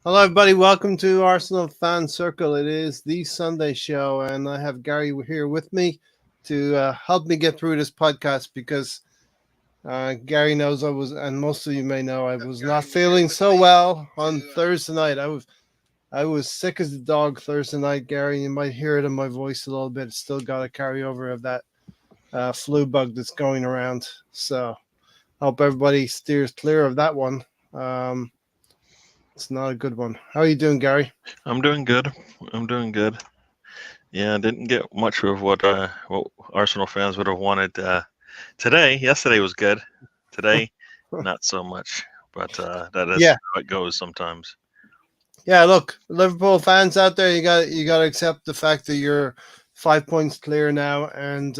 Hello, everybody. Welcome to Arsenal Fan Circle. It is the Sunday Show, and I have Gary here with me to help me get through this podcast because Gary knows I was, and most of you may know, I was not feeling so well on Thursday night. I was sick as a dog Thursday night, Gary. You might hear it in my voice a little bit. It's still got a carryover of that flu bug that's going around. So I hope everybody steers clear of that one. It's not a good one. How are you doing, Gary? I'm doing good. I'm doing good. Yeah, I didn't get much of what Arsenal fans would have wanted today. Yesterday was good. Today, not so much. But that is Yeah. how it goes sometimes. Yeah, look, Liverpool fans out there, you got to accept the fact that you're 5 points clear now, and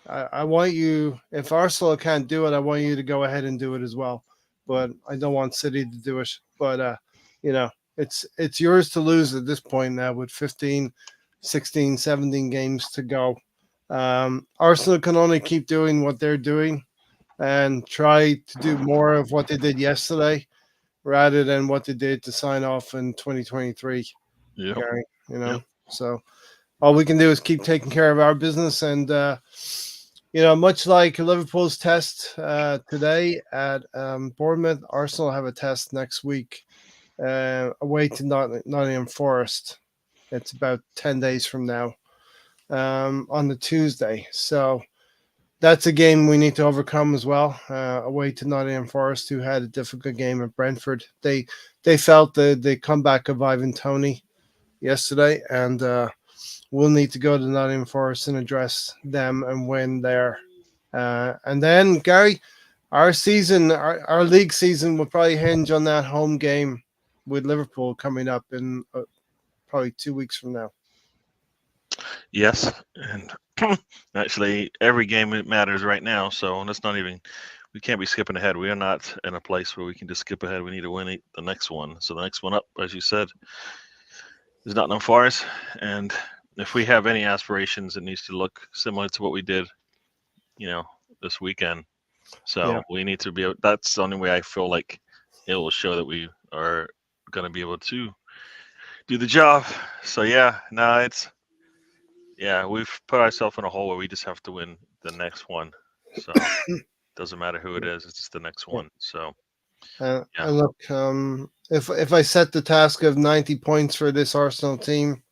I want you. If Arsenal can't do it, I want you to go ahead and do it as well. But I don't want City to do it. But you know, it's yours to lose at this point now with 15, 16, 17 games to go. Arsenal can only keep doing what they're doing and try to do more of what they did yesterday rather than what they did to sign off in 2023, Yep. Gary. You know, Yep. so all we can do is keep taking care of our business, and much like Liverpool's test today at Bournemouth, Arsenal have a test next week away to Nottingham Forest. It's about 10 days from now on the Tuesday. So that's a game we need to overcome as well. Away to Nottingham Forest, who had a difficult game at Brentford. They felt the comeback of Ivan Toney yesterday, and we'll need to go to Nottingham Forest and address them and win there. And then Gary, our league season will probably hinge on that home game with Liverpool coming up in probably 2 weeks from now. Yes. And actually, every game it matters right now. So that's not even. We can't be skipping ahead. We are not in a place where we can just skip ahead. We need to win the next one. So the next one up, as you said, is Nottingham Forest. And if we have any aspirations, it needs to look similar to what we did, this weekend. So Yeah. we need to be. That's the only way I feel like it will show that we are going to be able to do the job. So we've put ourselves in a hole where we just have to win the next one. So it doesn't matter who it is; it's just the next one. So yeah, And look, if I set the task of 90 points for this Arsenal team,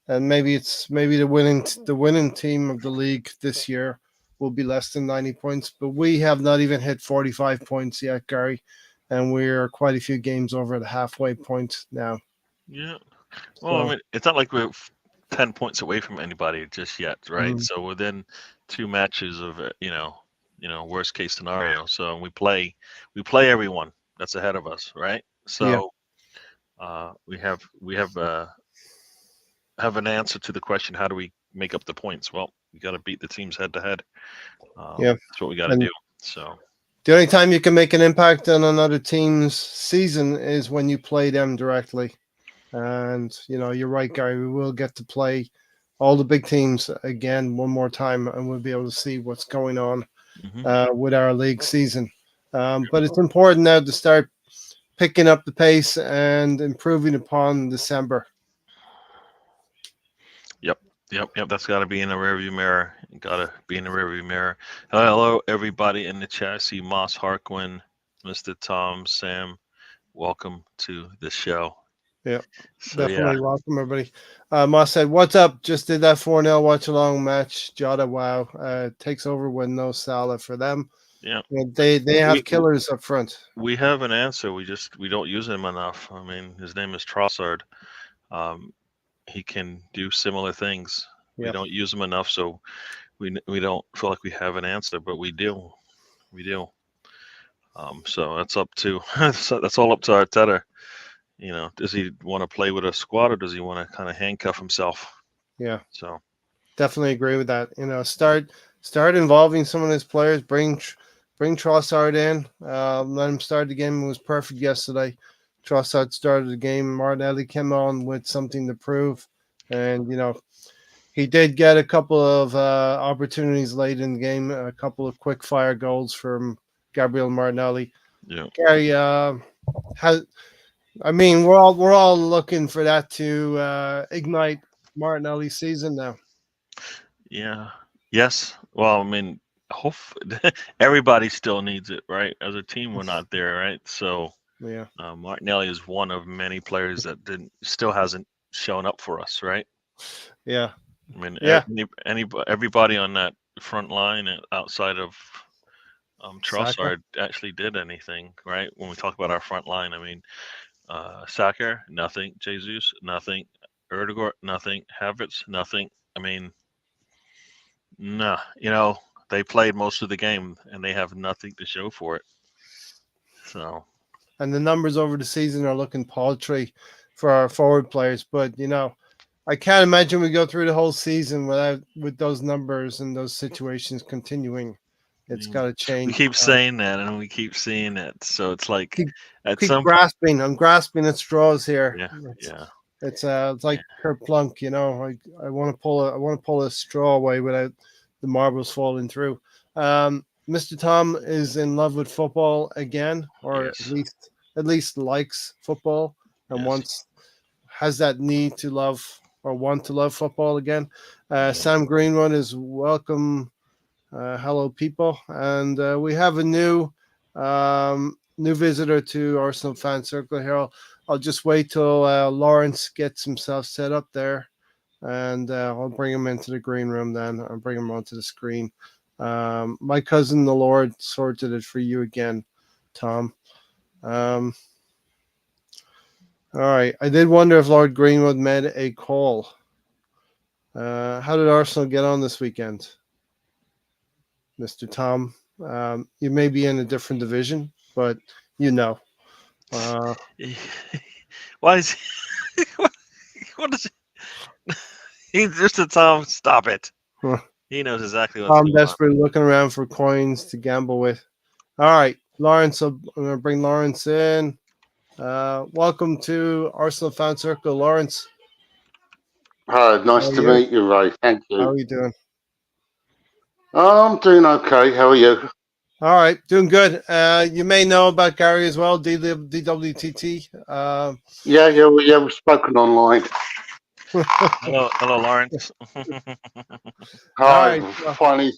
and maybe the winning team of the league this year will be less than 90 points, but we have not even hit 45 points yet, Gary, and we're quite a few games over the halfway point now. yeah. Well, I So mean, it's not like we're 10 points away from anybody just yet, right? mhm, So within two matches of worst case scenario. So we play everyone that's ahead of us, right? yeah, So we have an answer to the question: how do we make up the points? Well, we got to beat the teams head to head. yeah. That's what we got to And do. So the only time you can make an impact on another team's season is when you play them directly. And you're right, Gary. We will get to play all the big teams again one more time, and we'll be able to see what's going on hmm with our league season. But it's important now to start picking up the pace and improving upon December. yep, yep. That's got to be in the rearview mirror. Got to be in the rearview mirror. Hello, everybody in the chat. I see Moss Harquin, Mr. Tom, Sam. Welcome to the show. Yeah, So yeah, definitely welcome everybody. Moss said, "What's up? Just did that 4-0 watch along match. Jota, wow, takes over with no Salah for them. yeah. Yeah, they We have killers up front. we have an answer. We don't use him enough. I mean, his name is Trossard. Um, he can do similar things. We Yeah, don't use him enough, so we don't feel like we have an answer, but we do. We do. So that's up to that's all up to Arteta. Does he want to play with a squad or does he want to kind of handcuff himself? yeah. So Definitely agree with that. Start involving some of his players. Bring Trossard in. Let him start the game. It was perfect yesterday. Trossard started the game. Martinelli came on with something to prove, and he did get a couple of opportunities late in the game. A couple of quick fire goals from Gabriel Martinelli. yeah, Gary, how I mean, we're all looking for that to ignite Martinelli's season now. Yeah. Yes. Well, I mean, hope everybody still needs it, right? As a team, we're not there, right? So Yeah, Martinelli is one of many players that didn't still hasn't shown up for us, right? yeah, I mean, yeah. everybody on that front line outside of Saka. Trossard actually did anything, right? When we talk about our front line, I mean, Saka, nothing. Jesus, nothing. Erdegaard, nothing. Havertz, nothing. I mean, nah, they played most of the game and they have nothing to show for it. So, And the numbers over the season are looking paltry for our forward players. But I can't imagine we go through the whole season with those numbers and those situations continuing. It's got to we change. keep saying that and we keep seeing it. So it's like Keep at keep some grasping. I'm grasping at straws here. yeah, It's yeah, it's like Kurt Plunk. I want to pull a straw away without the marbles falling through. Mr. Tom is in love with football again, or yes, at least likes football and yes, wants has that need to love or want to love football again. yeah, Sam Greenwood is welcome. Hello, people, and we have a new visitor to Arsenal fan circle here. I'll just wait till Lawrence gets himself set up there, and I'll bring him into the green room. Then I'll bring him onto the screen. My cousin, the Lord, sorted it for you again, Tom. Um, all right. I did wonder if Lord Greenwood made a call. How did Arsenal get on this weekend, Mr. Tom? You may be in a different division, but you know. Uh, Why is what is he just a Tom? Stop it. He knows exactly what's I'm going on. desperately looking around for coins to gamble with. All right, Lawrence. I'm going to bring Lawrence in. Welcome to Arsenal Fan Circle, Lawrence. Hi, How nice are to you? meet you, Ray. Thank How you. are you doing? I'm doing okay. How are you? All right, doing good. You may know about Gary as well, DWTT. We've spoken online. Hello, Lawrence. All Hi, right. Well, finally.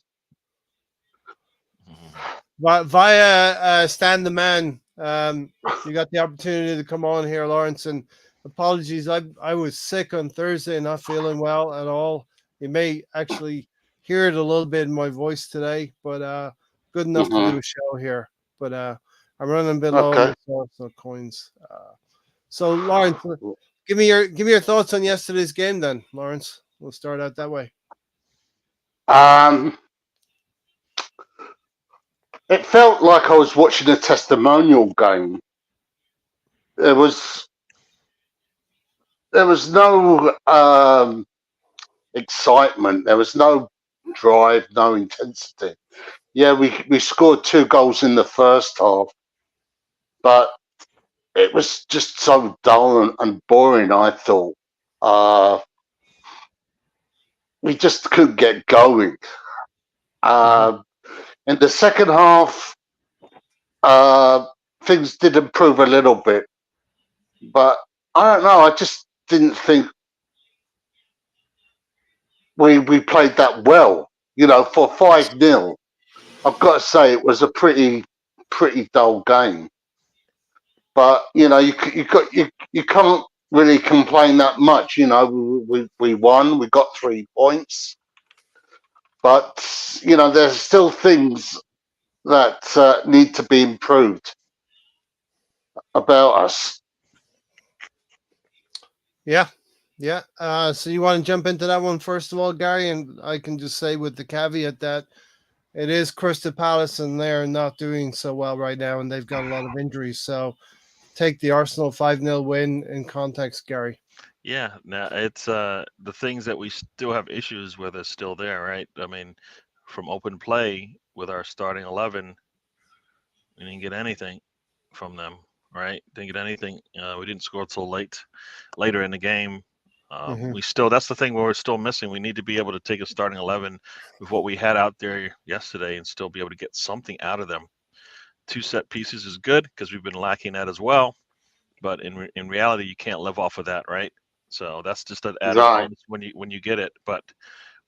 via Stan the Man, you got the opportunity to come on here, Lawrence. And apologies, I was sick on Thursday, not feeling well at all. You may actually hear it a little bit in my voice today, but good enough to Hmm. do a show here. But I'm running a bit low on Okay. my so coins. So Lawrence, give me your thoughts on yesterday's game, then, Lawrence. We'll start out that way. Um, it felt like I was watching a testimonial game. There was no excitement. There was no drive, no intensity. Yeah, we scored 2 goals in the first half, but it was just so dull and boring. I thought we just couldn't get going. Mm-hmm. In the second half, uh, things did improve a little bit, but I don't know. I just didn't think we played that well. For 5-0, I've got to say it was a pretty dull game. But you can't really complain that much. We won. We got 3 points. But there's still things that need to be improved about us. Yeah. Yeah. So you want to jump into that one first of all, Gary? And I can just say with the caveat that it is Crystal Palace and they're not doing so well right now and they've got a lot of injuries. So take the Arsenal 5-0 win in context, Gary. Yeah, now it's the things that we still have issues with is still there, right? I mean, from open play with our starting 11, we didn't get anything from them, right? Didn't get anything. We didn't score till later in the game. Mm-hmm. We still that's the thing where we're still missing. We need to be able to take a starting 11 with what we had out there yesterday and still be able to get something out of them. 2 set pieces is good because we've been lacking that as well. but in reality, you can't live off of that, right? So that's just an added Right. bonus when you get it. But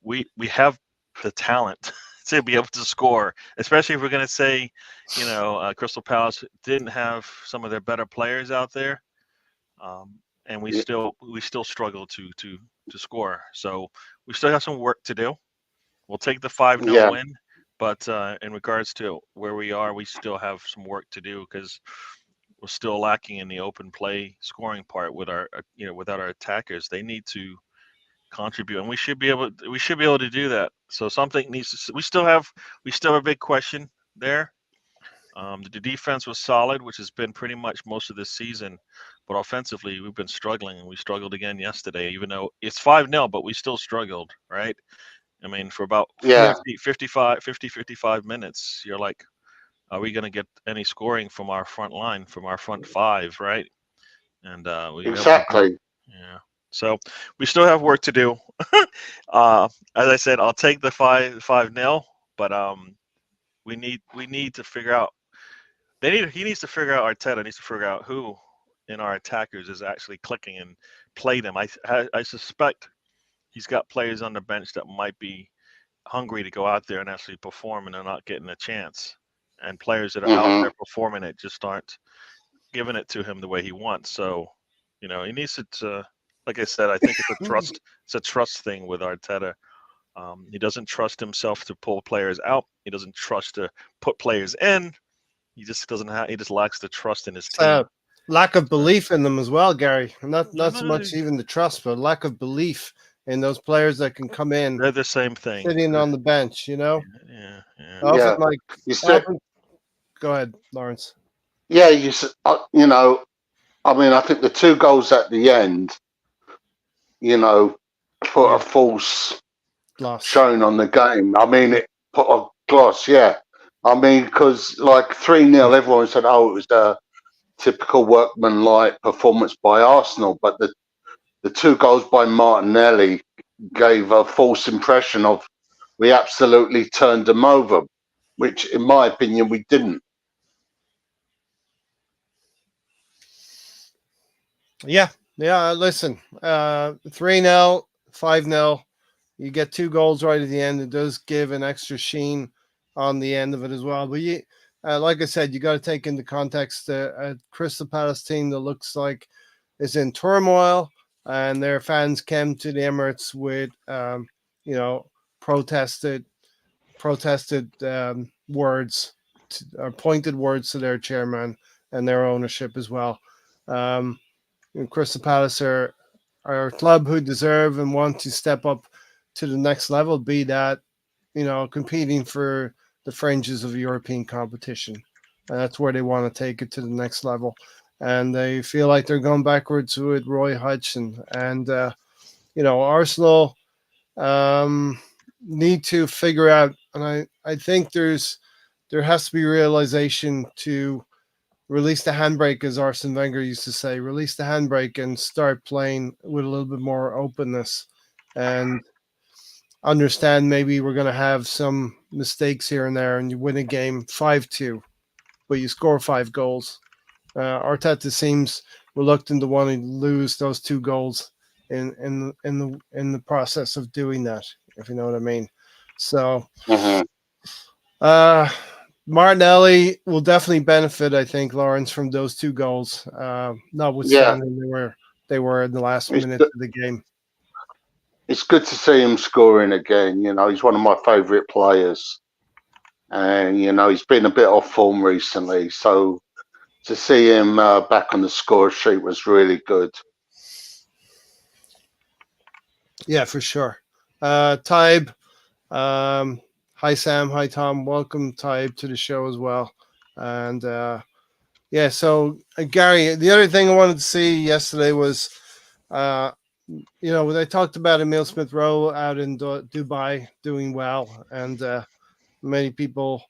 we have the talent to be able to score, especially if we're going to say, Crystal Palace didn't have some of their better players out there, and we Yeah. still struggle to score. So we still have some work to do. We'll take the 5-0 Yeah. win, but in regards to where we are, we still have some work to do because we're still lacking in the open play scoring part with our without our attackers. They need to contribute, and we should be able to do that. So something needs to. We still have a big question there. The defense was solid, which has been pretty much most of this season, but offensively we've been struggling, and we struggled again yesterday. Even though it's 5-0, but we still struggled, right? I mean, for about Yeah. 55 minutes, you're like, are we going to get any scoring from our front line, from our front five, right? And we Exactly. yeah. So we still have work to do. As I said, I'll take the 5-0, but we need to figure out. He needs to figure out. Arteta needs to figure out who in our attackers is actually clicking and play them. I suspect he's got players on the bench that might be hungry to go out there and actually perform, and they're not getting a chance. And players that are out Hmm. there performing it just aren't giving it to him the way he wants. So, he needs to. Like I said, I think it's a trust. It's a trust thing with Arteta. He doesn't trust himself to pull players out. He doesn't trust to put players in. He just doesn't have. He just lacks the trust in his team. Lack of belief in them as well, Gary. Not No, so much even the trust, but lack of belief in those players that can come in they're the same thing. sitting on the bench. Yeah. Often Yeah. You said, go ahead, Lawrence. yeah. I mean, I think the 2 goals at the end, put Yeah. a false Loss. showing on the game. I mean, it put a gloss. Yeah. I mean, because like 3-0, everyone said, "Oh, it was a typical workman-like performance by Arsenal," but the 2 goals by Martinelli gave a false impression of we absolutely turned them over, which, in my opinion, we didn't. Yeah. Listen, 3-0, 5-0. You get 2 goals right at the end. It does give an extra sheen on the end of it as well. But like I said, you got to take into context a Crystal Palace team that looks like is in turmoil, and their fans came to the Emirates with, protested words, pointed words to their chairman and their ownership as well. Crystal Palace are a club who deserve and want to step up to the next level, be that, competing for the fringes of European competition. And that's where they want to take it to the next level. And they feel like they're going backwards with Roy Hodgson. And, Arsenal need to figure out, and I think there has to be realization to release the handbrake, as Arsene Wenger used to say, release the handbrake and start playing with a little bit more openness and understand maybe we're going to have some mistakes here and there, and you win a game 5-2, but you score 5 goals. Arteta seems reluctant to want to lose those 2 goals in the process of doing that, if you know what I mean. So, Martinelli will definitely benefit, I think, Lawrence, from those 2 goals. Notwithstanding they were in the last minute of the game. It's good to see him scoring again. He's one of my favourite players, and he's been a bit off form recently. So to see him back on the score sheet was really good. Yeah, for sure. Tybe, hi Sam, hi Tom, welcome Tybe to the show as well. And so Gary, the other thing I wanted to see yesterday was, they talked about Emile Smith Rowe out in Dubai doing well, and many people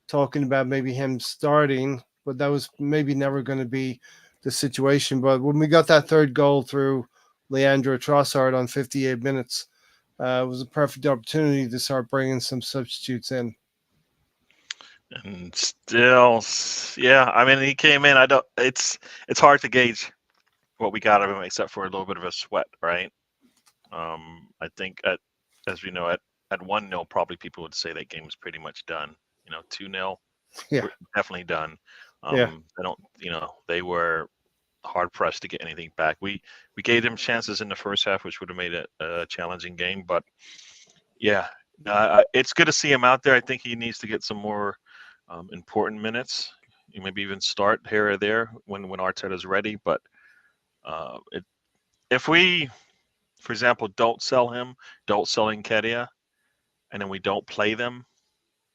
talking about maybe him starting, but that was maybe never going to be the situation. But when we got that 3rd goal through Leandro Trossard on 58 minutes, it was a perfect opportunity to start bringing some substitutes in. And still, yeah. I mean, he came in. It's hard to gauge what we got of him, except for a little bit of a sweat, right? I think as we know, at 1-0, probably people would say that game is pretty much done. 2-0, Yeah. we're definitely done. Yeah. I don't, they were hard pressed to get anything back. We gave them chances in the first half, which would have made it a challenging game. But yeah, it's good to see him out there. I think he needs to get some more important minutes. Maybe even start here or there when Arteta's ready. But if we, for example, don't sell Nketiah, and then we don't play them,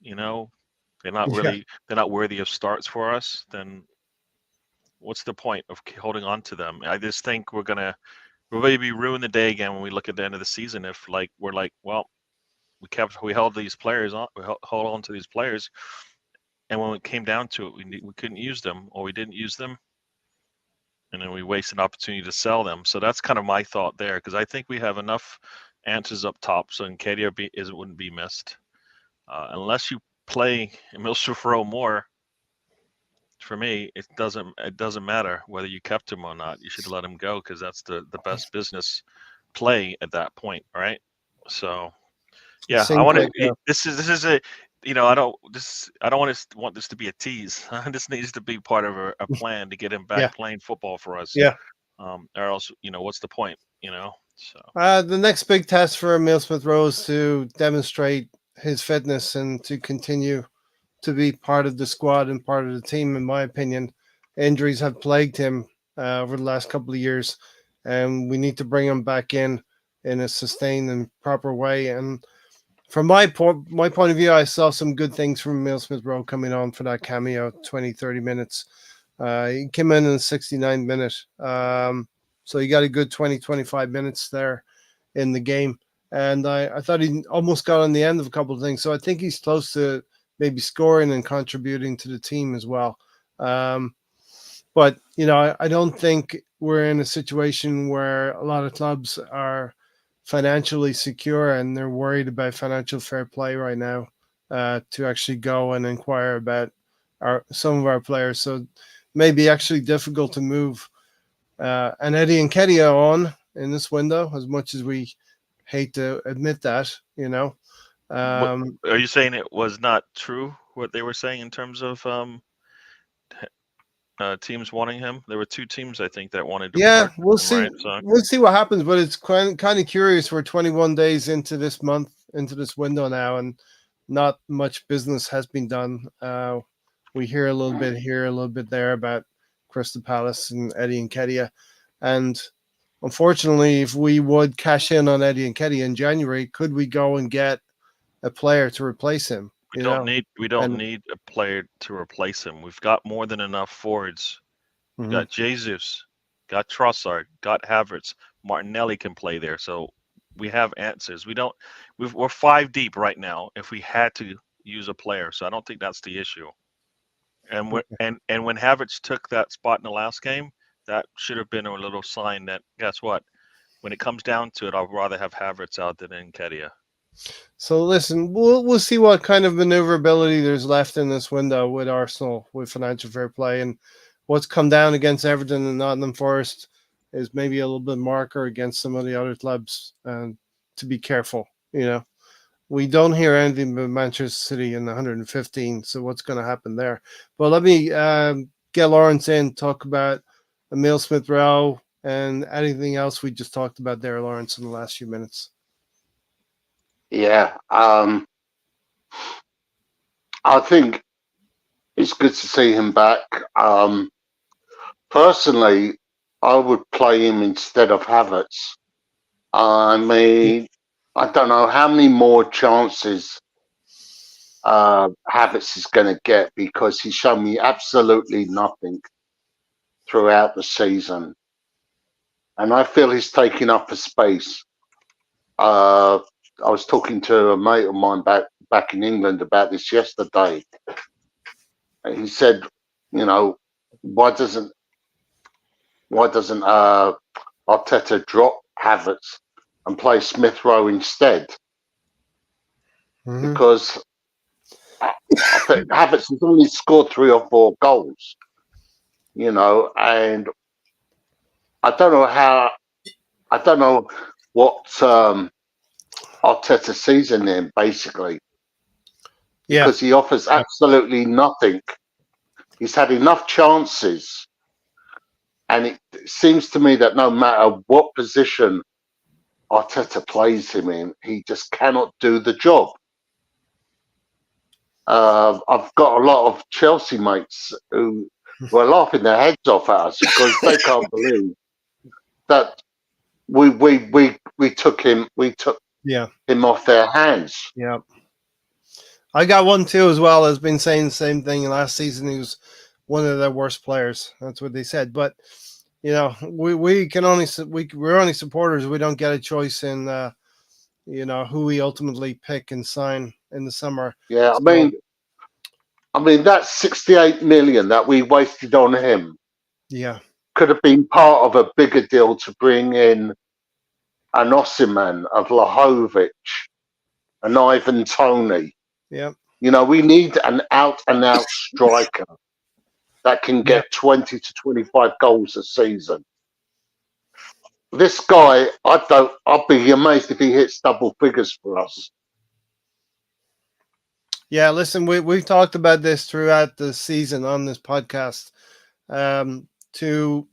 they're not worthy of starts for us, then what's the point of holding on to them? I just think we'll maybe ruin the day again when we look at the end of the season if we're like, well, we held these players on, hold on to these players, and when it came down to it, we couldn't use them, or we didn't use them, and then we wasted an opportunity to sell them. So that's kind of my thought there, because I think we have enough answers up top, so Nketiah wouldn't be missed. Unless you play Emil Smith-Rowe more, for me, it doesn't matter whether you kept him or not. You should let him go, because that's the best business play at that point, right? So, yeah, I want to. This is a. I don't want this to be a tease. This needs to be part of a plan to get him back playing football for us. Yeah. Or else, what's the point? So. The next big test for Emil Smith-Rowe is to demonstrate his fitness and to continue to be part of the squad and part of the team. In my opinion, injuries have plagued him over the last couple of years, and we need to bring him back in a sustained and proper way. And from my point of view, I saw some good things from Emil Smith-Rowe coming on for that cameo, 20-30 minutes. He came in the 69th minute, so he got a good 20-25 minutes there in the game. And I thought he almost got on the end of a couple of things. So I think he's close to maybe scoring and contributing to the team as well. But, I don't think we're in a situation where a lot of clubs are financially secure and they're worried about financial fair play right now to actually go and inquire about some of our players. So maybe actually difficult to move and Eddie Nketiah on in this window, as much as we hate to admit that, Are you saying it was not true what they were saying in terms of teams wanting him? There were 2 teams, I think, that wanted to. Yeah, we'll see. Right? So. We'll see what happens, but it's kind of curious. We're 21 days into this month, into this window now, and not much business has been done. We hear a little bit here, a little bit there about Crystal Palace and Eddie Nketiah, and unfortunately, if we would cash in on Eddie Nketiah in January, could we go and get a player to replace him? We don't need a player to replace him. We've got more than enough forwards. We got Jesus, got Trossard, got Havertz. Martinelli can play there, so we have answers. We're 5 deep right now. If we had to use a player, so I don't think that's the issue. And when Havertz took that spot in the last game, that should have been a little sign that, guess what? When it comes down to it, I'd rather have Havertz out than Nketiah. So listen, we'll see what kind of maneuverability there's left in this window with Arsenal, with financial fair play, and what's come down against Everton and Nottingham Forest is maybe a little bit marker against some of the other clubs, and to be careful. We don't hear anything about Manchester City in 115, so what's going to happen there? But let me get Lawrence in, talk about Emil Smith-Rowe and anything else we just talked about there, Lawrence, in the last few minutes. Yeah, I think it's good to see him back. Personally, I would play him instead of Havertz. I mean, I don't know how many more chances Havertz is going to get, because he's shown me absolutely nothing throughout the season. And I feel he's taking up a space. I was talking to a mate of mine back in England about this yesterday. And he said, why doesn't Arteta drop Havertz and play Smith-Rowe instead? Because I think Havertz has only scored 3 or 4 goals, and I don't know what Arteta sees in him, basically, Yeah, because he offers absolutely nothing. He's had enough chances, and it seems to me that no matter what position Arteta plays him in, he just cannot do the job. I've got a lot of Chelsea mates who were laughing their heads off at us because they can't believe that we took him yeah, off their hands. yeah. I got one too as well. Has been saying the same thing. Last season, he was one of their worst players. That's what they said. But you know, we can only we're only supporters. We don't get a choice in you know, who we ultimately pick and sign in the summer. Yeah, So, I mean that 68 million that we wasted on him yeah, could have been part of a bigger deal to bring in an Osimhen, of Lahovic, an Ivan Toney. yeah, You know, we need an out and out striker that can yeah. get 20 to 25 goals a season. This guy, I'd be amazed if he hits double figures for us. Yeah, listen, we've talked about this throughout the season on this podcast. To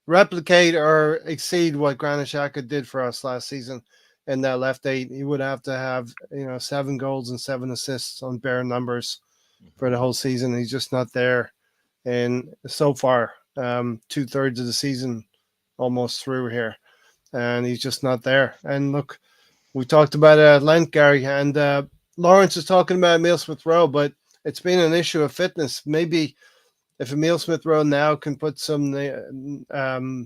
replicate or exceed what Granit Xhaka did for us last season in that left eight, he would have to have, you know, 7 goals and 7 assists on bare numbers for the whole season. He's just not there. And so far, 2/3 of the season almost through here, and he's just not there. And look, we talked about it at length, Gary, and Lawrence is talking about Emile Smith Rowe, but it's been an issue of fitness. Maybe if Emile Smith Rowe now can put some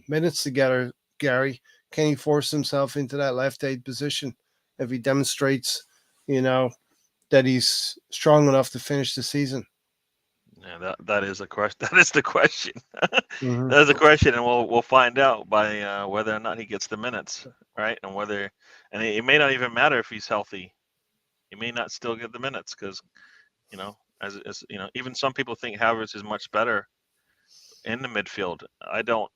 minutes together, Gary, can he force himself into that left eight position if he demonstrates, you know, that he's strong enough to finish the season? Yeah, that is a question. That is the question. Mm-hmm. That is the question, and we'll find out by whether or not he gets the minutes, right? And whether, and it may not even matter if he's healthy. He may not still get the minutes because, you know, as you know, even some people think Havertz is much better in the midfield. I don't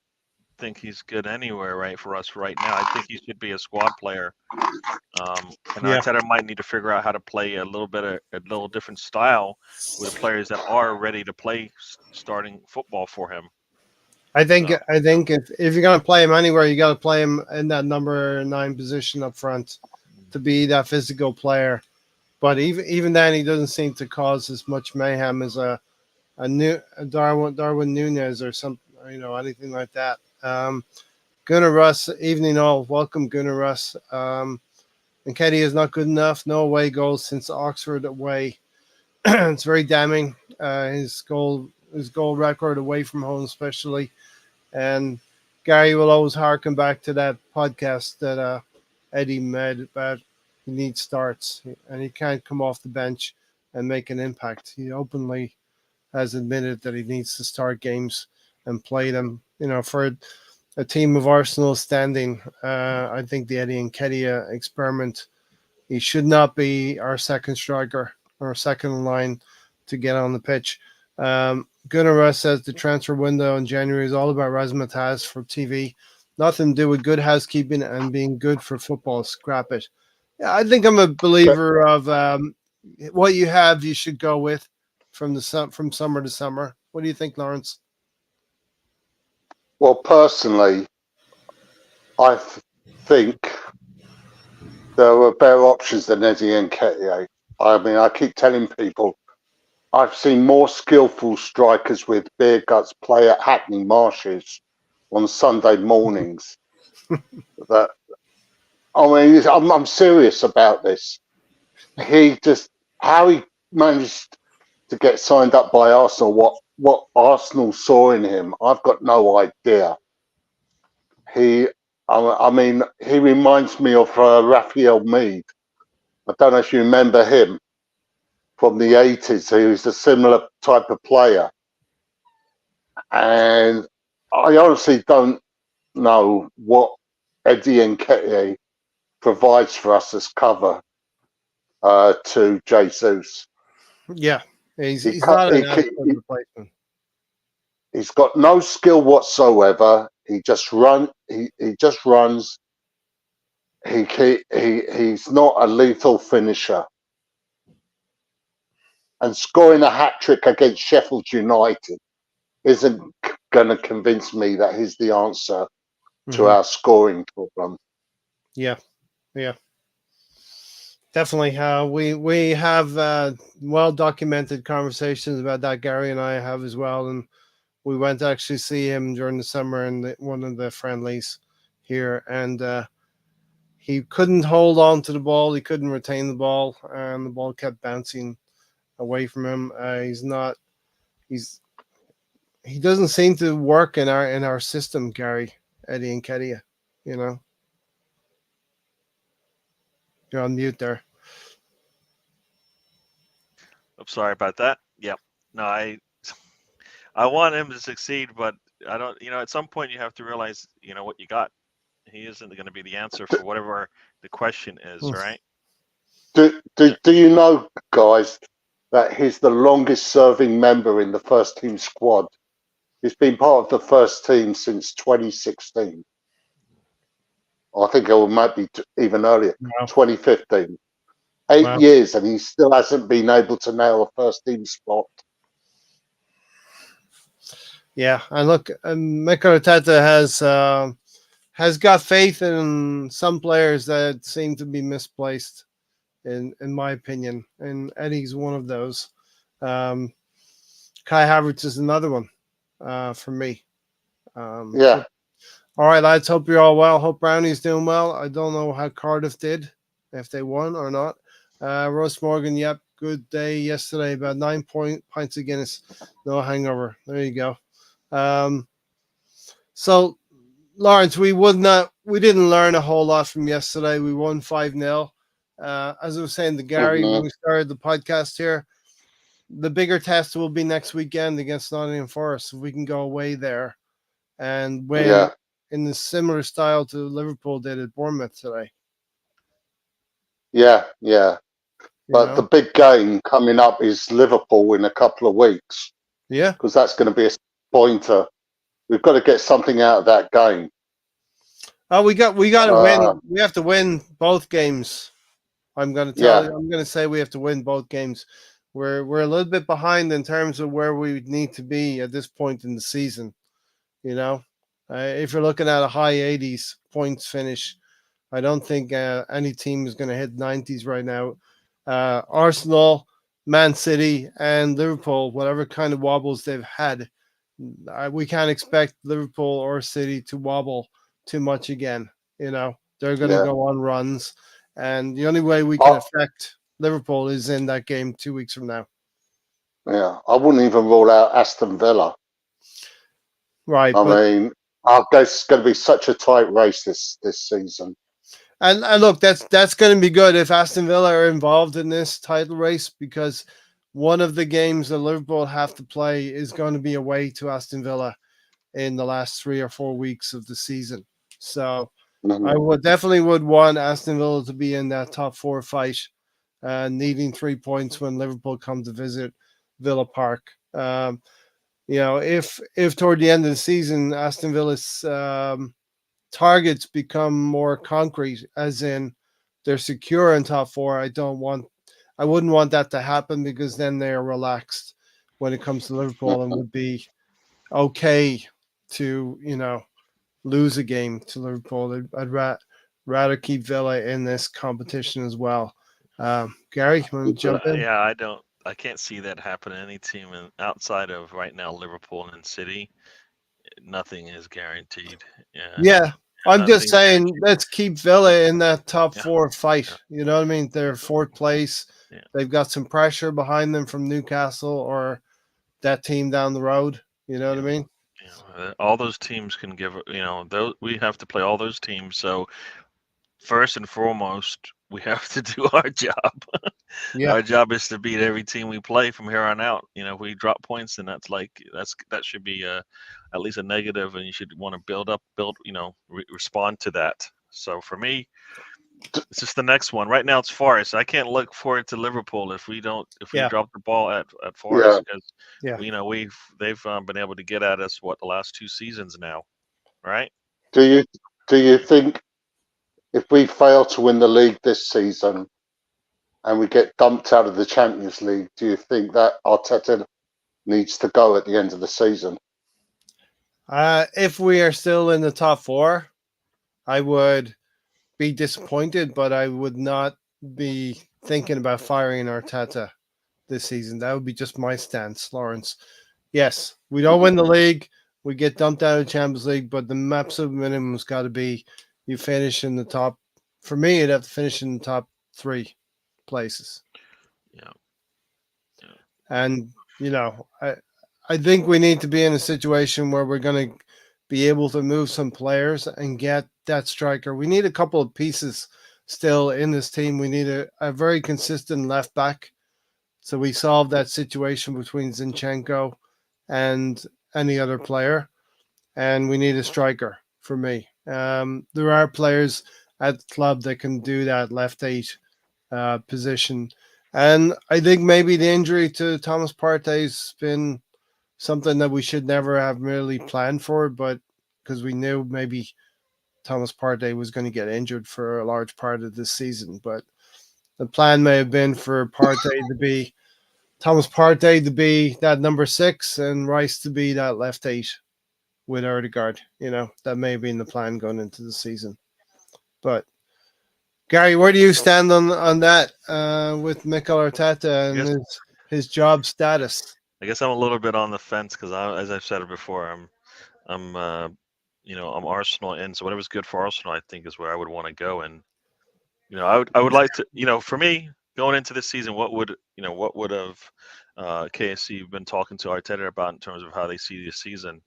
think he's good anywhere right for us right now. I think he should be a squad player. And Yeah. Arteta might need to figure out how to play a little different style with the players that are ready to play starting football for him. I think if you're gonna play him anywhere, you got to play him in that number 9 position up front to be that physical player. But even then, he doesn't seem to cause as much mayhem as a Darwin Nunez or some, you know, anything like that. Gunnar Russ, evening all, welcome Gunnar Russ. Nketiah is not good enough. No away goals since Oxford away. It's very damning. His goal record away from home, especially. And Gary will always harken back to that podcast that Eddie made about he needs starts and he can't come off the bench and make an impact. He openly has admitted that he needs to start games and play them. You know, for a team of Arsenal standing, I think the Eddie Nketiah experiment, he should not be our second striker or second line to get on the pitch. Gunnar Russ says the transfer window in January is all about razzmatazz for TV. Nothing to do with good housekeeping and being good for football. Scrap it. Yeah, I think I'm a believer of what you have, you should go with from summer to summer. What do you think, Lawrence? Well, personally, I think there were better options than Eddie and Nketiah. I mean, I keep telling people I've seen more skillful strikers with beer guts play at Hackney Marshes on Sunday mornings. That I mean, I'm serious about this. How he managed to get signed up by Arsenal, what Arsenal saw in him, I've got no idea. I mean, he reminds me of Raphael Mead. I don't know if you remember him from the 80s. He was a similar type of player. And I honestly don't know what Eddie Nketiah provides for us as cover to Jesus. Yeah, he's not an adequate replacement. He's got no skill whatsoever. He just runs. He's not a lethal finisher. And scoring a hat trick against Sheffield United isn't going to convince me that he's the answer to our scoring problem. Yeah, yeah, definitely. We have well documented conversations about that. Gary and I have as well, and we went to actually see him during the summer in one of the friendlies here, and he couldn't hold on to the ball. He couldn't retain the ball, and the ball kept bouncing away from him. He doesn't seem to work in our system, Gary, Eddie and Kedia. You know, you're on mute there. I'm sorry about that. Yeah. No, I want him to succeed, but I don't. At some point you have to realize, what you got. He isn't going to be the answer for whatever the question is, right? Do you know, guys, that he's the longest serving member in the first team squad? He's been part of the first team since 2016. I think it might be even earlier, Wow. 2015. 8 Wow. years, and he still hasn't been able to nail a first team spot. Yeah, and look, Mikel Arteta has got faith in some players that seem to be misplaced, in my opinion, and Eddie's one of those. Kai Havertz is another one for me. Yeah. All right, lads. Hope you're all well. Hope Brownie's doing well. I don't know how Cardiff did, if they won or not. Ross Morgan, yep, good day yesterday. About 9 pints of Guinness, no hangover. There you go. So, Lawrence, we didn't learn a whole lot from yesterday. We won 5-0. As I was saying to Gary when we started the podcast here, the bigger test will be next weekend against Nottingham Forest. If we can go away there and win in the similar style to Liverpool did at Bournemouth today. Yeah. But the big game coming up is Liverpool in a couple of weeks. Yeah. Because that's going to be a pointer. We've got to get something out of that game. Oh, we got to win. We have to win both games. I'm going to tell you. I'm going to say we have to win both games. We're a little bit behind in terms of where we need to be at this point in the season. If you're looking at a high 80s points finish, I don't think any team is going to hit 90s right now. Arsenal, Man City, and Liverpool, whatever kind of wobbles they've had, we can't expect Liverpool or City to wobble too much again. They're going to go on runs, and the only way we can affect Liverpool is in that game 2 weeks from now. Yeah, I wouldn't even rule out Aston Villa. Right. I mean, I guess it's going to be such a tight race this season. And look, that's going to be good if Aston Villa are involved in this title race, because one of the games that Liverpool have to play is going to be away to Aston Villa in the last 3 or 4 weeks of the season. So I would definitely want Aston Villa to be in that top 4 fight, needing 3 points when Liverpool come to visit Villa Park. If toward the end of the season Aston Villa's targets become more concrete, as in they're secure in top 4, I wouldn't want that to happen, because then they're relaxed when it comes to Liverpool and would be okay to lose a game to Liverpool. I'd rather keep Villa in this competition as well. Gary, you want to jump in? Yeah, I can't see that happen to any team outside of right now Liverpool and City. Nothing is guaranteed. Yeah. I'm just saying, let's keep Villa in that top 4 fight. Yeah. You know what I mean? They're 4th place. Yeah. They've got some pressure behind them from Newcastle or that team down the road. You know what I mean? Yeah. All those teams can give. We have to play all those teams. So first and foremost, we have to do our job. Yeah. Our job is to beat every team we play from here on out. If we drop points, then that should be at least a negative, and you should want to respond to that. So for me, it's just the next one. Right now it's Forest. I can't look forward to Liverpool if we drop the ball at Forest, because they've been able to get at us the last 2 seasons now. right? Do you think if we fail to win the league this season and we get dumped out of the Champions League, do you think that Arteta needs to go at the end of the season? If we are still in the top four, I would be disappointed, but I would not be thinking about firing Arteta this season. That would be just my stance, Lawrence. Yes, we don't win the league, we get dumped out of the Champions League, but the absolute minimum's got to be you finish in the top. For me, you'd have to finish in the top three places. Yeah. And I think we need to be in a situation where we're going to be able to move some players and get that striker. We need a couple of pieces still in this team. We need a very consistent left back. So we solve that situation between Zinchenko and any other player. And we need a striker for me. There are players at the club that can do that left eight position. And I think maybe the injury to Thomas Partey's been something that we should never have really planned for, but because we knew maybe Thomas Partey was going to get injured for a large part of this season. But the plan may have been for Thomas Partey to be that number 6 and Rice to be that left 8 with Odegaard. That may have been the plan going into the season. But Gary, where do you stand on that with Mikel Arteta and his job status? I guess I'm a little bit on the fence because, as I've said it before, I'm I'm Arsenal in, so whatever's good for Arsenal, I think, is where I would want to go. And I would like to, for me, going into this season, what would have KSC been talking to Arteta about in terms of how they see this season?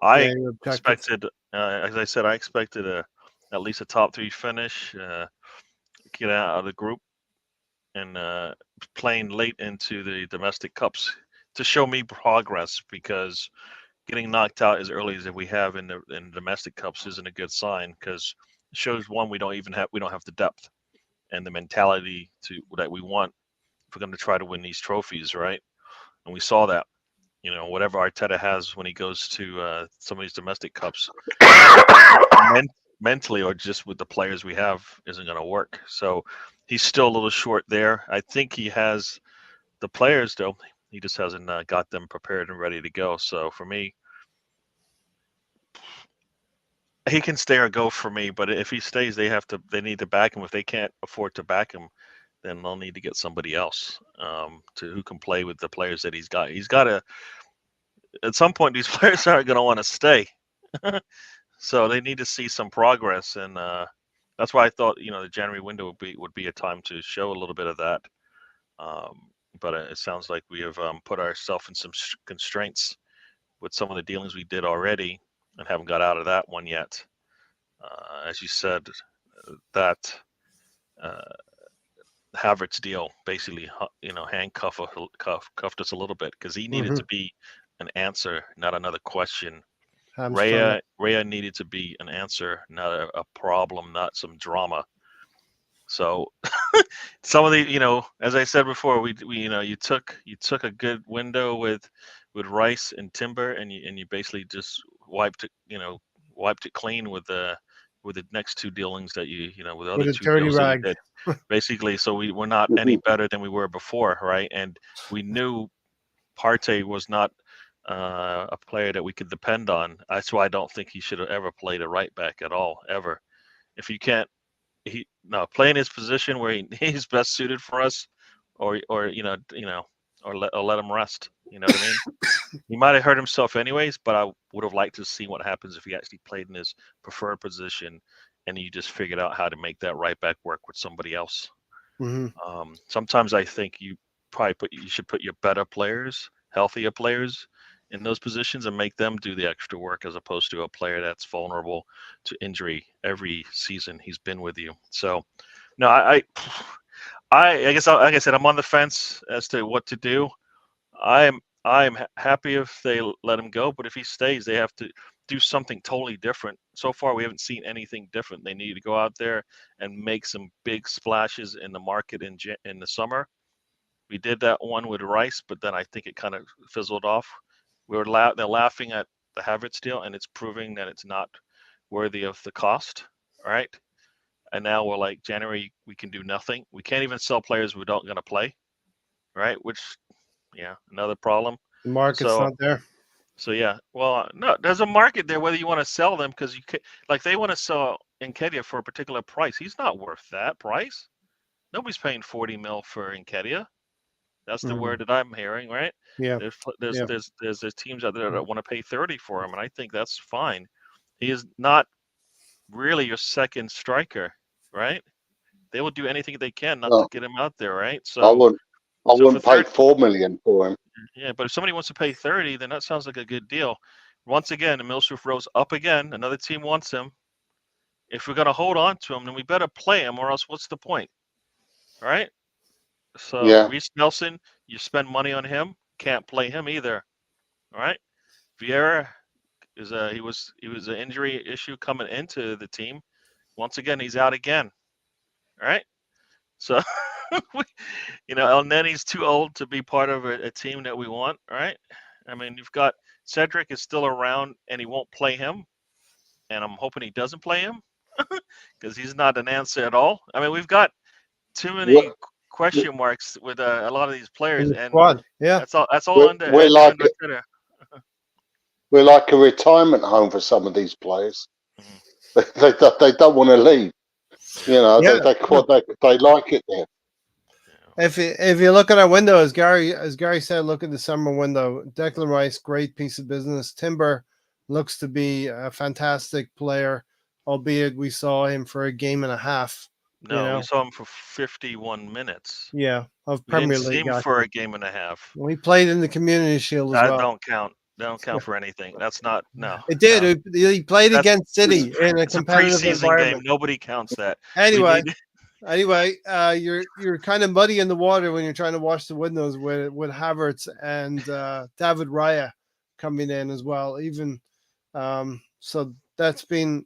I expected, as I said, I expected at least a top 3 finish, get out of the group, and playing late into the domestic cups to show me progress, because getting knocked out as early as we have in the domestic cups isn't a good sign, because it shows, one, we don't have the depth and the mentality that we want if we're going to try to win these trophies, right? And we saw that, whatever Arteta has when he goes to some of these domestic cups, mentally or just with the players we have, isn't going to work. So he's still a little short there. I think he has the players, though. He just hasn't got them prepared and ready to go. So for me, he can stay or go for me. But if he stays, they need to back him. If they can't afford to back him, then they'll need to get somebody else who can play with the players that he's got. He's got to. At some point, these players aren't going to want to stay, so they need to see some progress, and that's why I thought the January window would be a time to show a little bit of that. But it sounds like we have put ourselves in some constraints with some of the dealings we did already, and haven't got out of that one yet. As you said, that Havertz deal basically, cuffed us a little bit, because he needed to be an answer, not another question. Raya needed to be an answer, not a problem, not some drama. So some of the, as I said before, we you took a good window with Rice and Timber, and you basically just wiped it clean with the next 2 dealings that with the other 2 deals that you did, basically. So we're not any better than we were before, right? And we knew Partey was not a player that we could depend on. That's why I don't think he should have ever played a right back at all, ever. If you can't, play in his position where he's best suited for us, or let him rest. You know what I mean? He might have hurt himself anyways, but I would have liked to see what happens if he actually played in his preferred position, and you just figured out how to make that right back work with somebody else. Sometimes I think you should put your better players, healthier players, in those positions and make them do the extra work, as opposed to a player that's vulnerable to injury every season he's been with you. So, no, I guess, like I said, I'm on the fence as to what to do. I'm happy if they let him go, but if he stays, they have to do something totally different. So far, we haven't seen anything different. They need to go out there and make some big splashes in the market in the summer. We did that one with Rice, but then I think it kind of fizzled off. They're laughing at the Havertz deal, and it's proving that it's not worthy of the cost, right? And now we're like, January, we can do nothing. We can't even sell players who don't going to play, right? Which, yeah, another problem. The market's So, not there. so yeah, well, no, there's a market there whether you want to sell them, because you can, like, they want to sell Nketiah for a particular price. He's not worth that price. Nobody's paying 40 mil for Nketiah. That's the word that I'm hearing, right? Yeah. There's teams out there that want to pay 30 for him, and I think that's fine. He is not really your second striker, right? They will do anything they can not to get him out there, right? I So wouldn't for pay 4 million for him. yeah, but if somebody wants to pay 30, then that sounds like a good deal. Once again, the Millsroof rose up again. Another team wants him. If we're gonna hold on to him, then we better play him, or else what's the point, all right? So Yeah. Reece Nelson, you spend money on him, can't play him either, all right? Vieira he was an injury issue coming into the team. Once again, he's out again, all right? So, El Nenny's too old to be part of a team that we want, right? I mean, you've got Cedric is still around, and he won't play him, and I'm hoping he doesn't play him because he's not an answer at all. I mean, we've got too many question marks with a lot of these players, and Squad. Yeah, that's all under Twitter. We're like a retirement home for some of these players. Mm-hmm. They don't want to leave. They like it there. If you look at our window, as Gary said, look at the summer window. Declan Rice, great piece of business. Timber looks to be a fantastic player, albeit we saw him for a game and a half. No, we saw him for 51 minutes. Yeah, of We Premier didn't see League him for a game and a half. We played in the Community Shield as that well. Don't count. That don't count for anything. That's not no. It did. No. He played against City in a competitive environment. Game. Nobody counts that. Anyway, you're kind of muddy in the water when you're trying to wash the windows with Havertz and David Raya coming in as well. Even so, that's been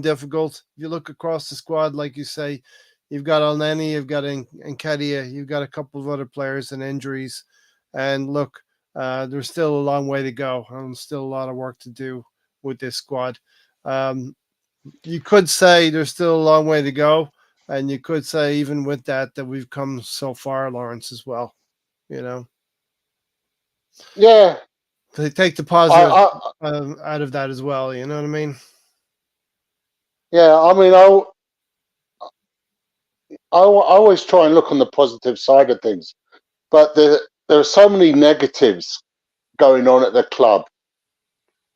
difficult. If you look across the squad, like you say, you've got Elneny, you've got Nketiah, you've got a couple of other players and injuries, and look, there's still a long way to go, and still a lot of work to do with this squad. You could say there's still a long way to go. And you could say, even with that we've come so far, Lawrence, as well. Yeah. To take the positive out of that as well. You know what I mean? Yeah. I mean, I always try and look on the positive side of things, but there are so many negatives going on at the club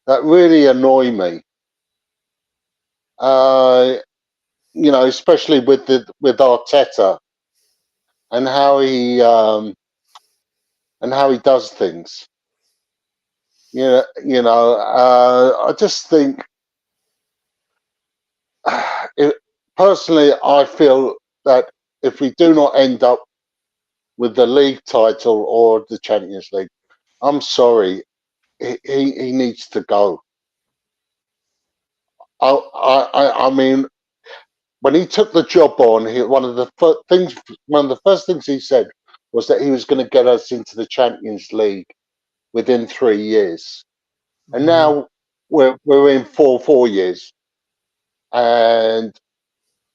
that really annoy me. Especially with Arteta and how he does things. I just think, personally, I feel that if we do not end up with the league title or the Champions League, I'm sorry, he needs to go. I mean, when he took the job on, one of the first things he said was that he was going to get us into the Champions League within 3 years, and now we're in 4 years, and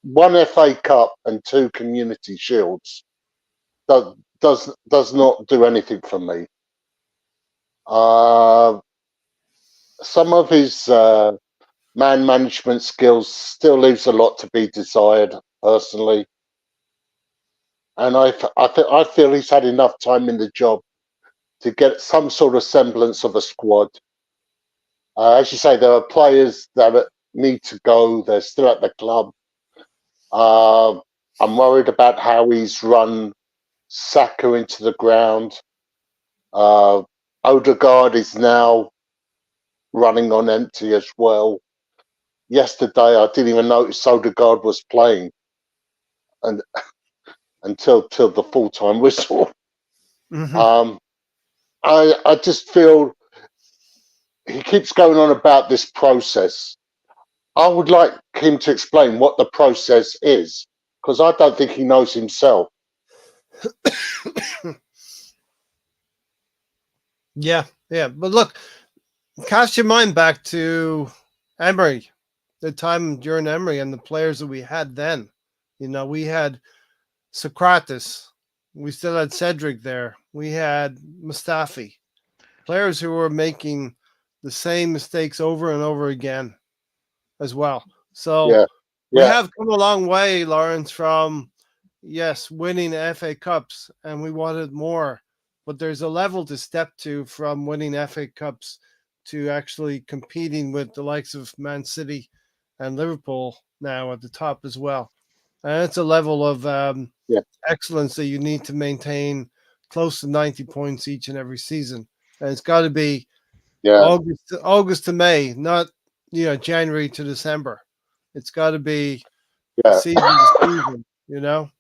1 FA Cup and 2 Community Shields does not do anything for me. Some of his man management skills still leaves a lot to be desired, personally. And I feel he's had enough time in the job to get some sort of semblance of a squad. As you say, there are players that need to go. They're still at the club. I'm worried about how he's run Saka into the ground. Odegaard is now running on empty as well. Yesterday, I didn't even notice Odegaard was playing, and until the full-time whistle. I just feel he keeps going on about this process. I would like him to explain what the process is, because I don't think he knows himself. Yeah. But look, cast your mind back to Emery the time during Emery and the players that we had then. We had Socrates. We still had Cedric there. We had Mustafi. Players who were making the same mistakes over and over again as well. So Yeah, we yeah, have come a long way, Lawrence, from yes, winning FA Cups, and we wanted more. But there's a level to step to from winning FA Cups to actually competing with the likes of Man City and Liverpool now at the top as well. And it's a level of yeah, excellence that you need to maintain close to 90 points each and every season. And it's got to be yeah, August to May, not January to December. It's got to be yeah, season to season.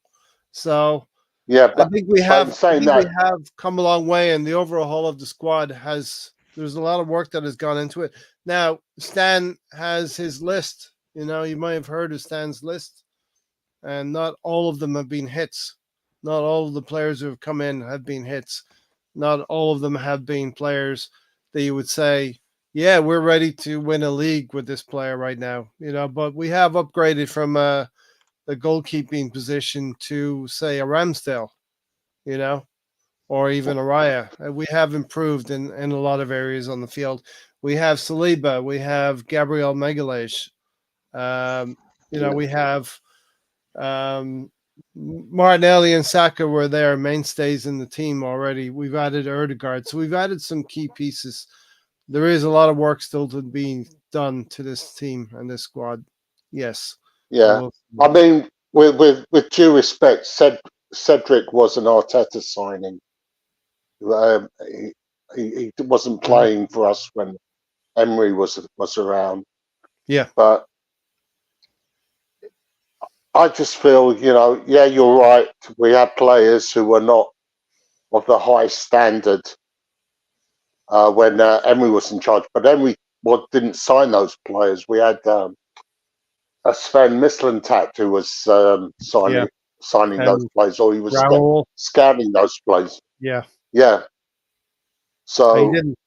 So yeah. I But think we but in have I saying think we that, have come a long way, and the overhaul of the squad there's a lot of work that has gone into it. Now Stan has his list. You might have heard of Stan's list, and not all of them have been hits. Not all of the players who have come in have been hits. Not all of them have been players that you would say, yeah, we're ready to win a league with this player right now. But we have upgraded from the goalkeeping position to, say, a Ramsdale, you know, or even a Raya. We have improved in a lot of areas on the field. We have Saliba, we have Gabriel Magalhaes, yeah, we have Martinelli and Saka were there, mainstays in the team already. We've added Erdegaard, so we've added some key pieces. There is a lot of work still to be done to this team and this squad. Yes, I yeah. will. I mean, with due respect, Cedric was an Arteta signing. He wasn't playing for us when Emery was around. Yeah, But I just feel, yeah, you're right. We had players who were not of the high standard when Emery was in charge, but Emery didn't sign those players. We had a Sven Mislintat who was yeah, signing those and players, or he was Raul. scouting those players. Yeah, Yeah. he So didn't.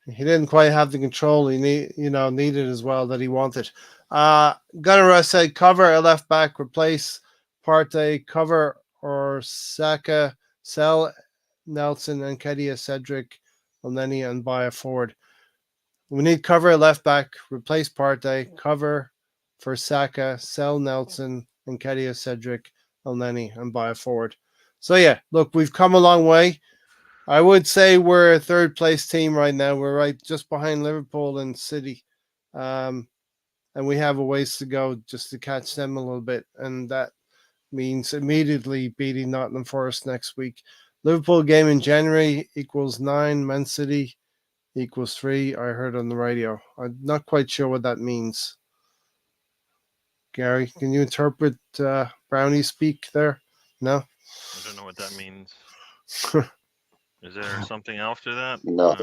He didn't quite have the control needed as well that he wanted. Gunnar said cover a left back, replace Partey, cover or Saka, sell Nelson and Kedia, Cedric, Elneny, and buy a forward. We need cover a left back, replace Partey, cover for Saka, sell Nelson and Kedia, Cedric, Elneny, and buy a forward. So yeah, look, we've come a long way. I would say we're a third place team right now. We're right just behind Liverpool and City. And we have a ways to go just to catch them a little bit. And that means immediately beating Nottingham Forest next week. Liverpool game in January equals 9. Man City equals 3. I heard on the radio. I'm not quite sure what that means. Gary, can you interpret Brownie speak there? No? I don't know what that means. Is there something after that? no,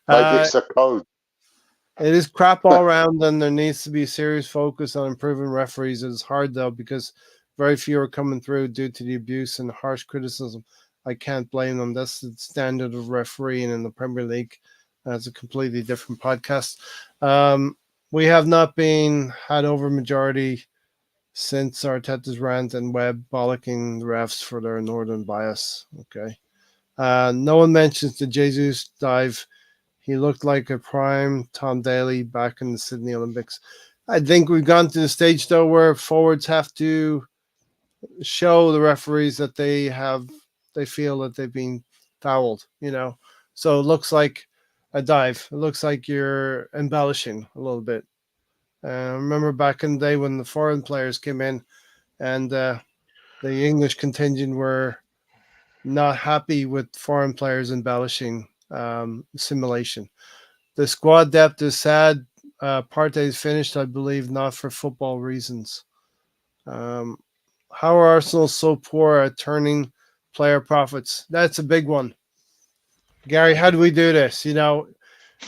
maybe it's a code. It is crap all around, and there needs to be a serious focus on improving referees. It's hard, though, because very few are coming through due to the abuse and harsh criticism. I can't blame them. That's the standard of refereeing in the Premier League. That's a completely different podcast. We have not been had over majority since Arteta's rant and Webb bollocking the refs for their northern bias. Okay. No one mentions the Jesus dive. He looked like a prime Tom Daly back in the Sydney Olympics. I think we've gone to the stage, though, where forwards have to show the referees that they feel that they've been fouled, So it looks like a dive. It looks like you're embellishing a little bit. Remember back in the day when the foreign players came in and the English contingent were not happy with foreign players embellishing simulation. The squad depth is sad. Partey's finished, I believe, not for football reasons. How are Arsenal so poor at turning player profits? That's a big one. Gary, how do we do this?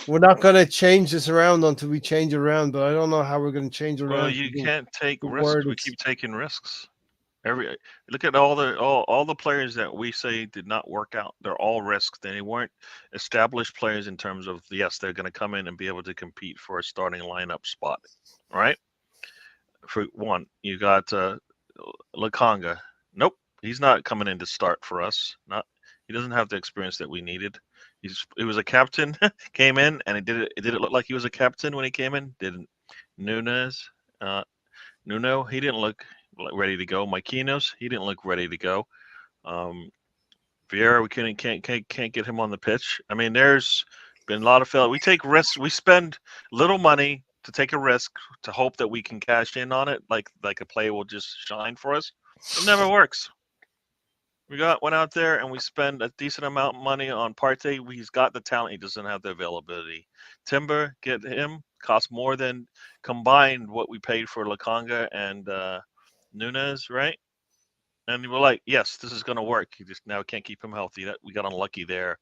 We're not going to change this around until we change it around, but I don't know how we're going to change it around. Well, you can't take the risks. word We is- keep taking risks. Look at all the players that we say did not work out. They're all risks. They weren't established players in terms of yes, they're going to come in and be able to compete for a starting lineup spot, right? For one, you got Lakanga. Nope, he's not coming in to start for us. Not he doesn't have the experience that we needed. He was a captain, came in and it did it look like he was a captain when he came in? Didn't. Nunes, Nuno, he didn't look ready to go. Marquinhos, he didn't look ready to go. Vieira, we can't get him on the pitch. I mean, there's been a lot of failure. We take risks. We spend little money to take a risk to hope that we can cash in on it, like a player will just shine for us. It never works. We went out there and we spend a decent amount of money on Partey. He's got the talent. He doesn't have the availability. Timber, get him. Cost more than combined what we paid for Lakanga and Nunes, right? And we're like, yes, this is going to work. You just now can't keep him healthy. We got unlucky there.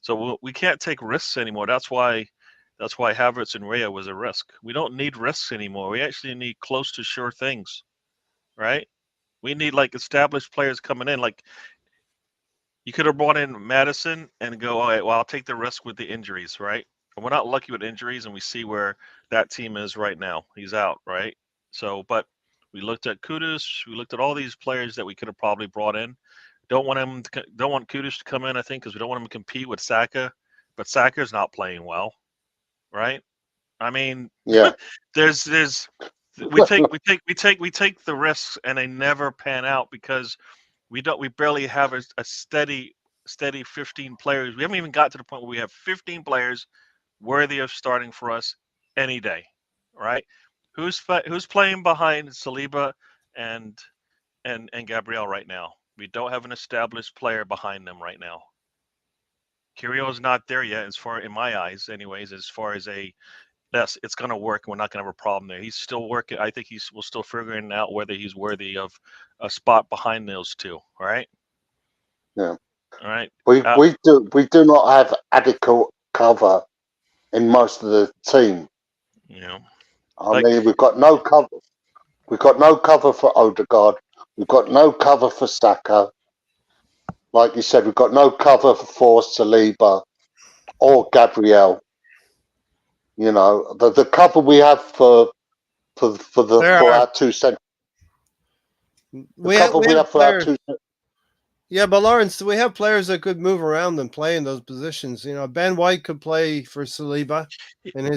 So we can't take risks anymore. That's why Havertz and Raya was a risk. We don't need risks anymore. We actually need close to sure things, right? We need like established players coming in. Like you could have brought in Madison and go, all right, well, I'll take the risk with the injuries, right? And we're not lucky with injuries, and we see where that team is right now. He's out, right? So, but we looked at Kudus. We looked at all these players that we could have probably brought in. Don't want Kudus to come in, I think, because we don't want him to compete with Saka. But Saka's not playing well, right? I mean, Yeah. we take the risks, and they never pan out because we barely have a steady 15 players. We haven't even got to the point where we have 15 players worthy of starting for us any day, right? Who's playing behind Saliba and Gabriel right now? We don't have an established player behind them right now. Kyrgios is not there yet, in my eyes, anyways. As far as yes, it's going to work. We're not going to have a problem there. He's still working. I think we're still figuring out whether he's worthy of a spot behind those two. All right. Yeah. All right. We do not have adequate cover in most of the team. Yeah. I mean, we've got no cover. We've got no cover for Odegaard. We've got no cover for Saka. Like you said, we've got no cover for Saliba or Gabriel. You know, the cover we have for our two centre. Yeah, but Lawrence, we have players that could move around and play in those positions. You know, Ben White could play for Saliba.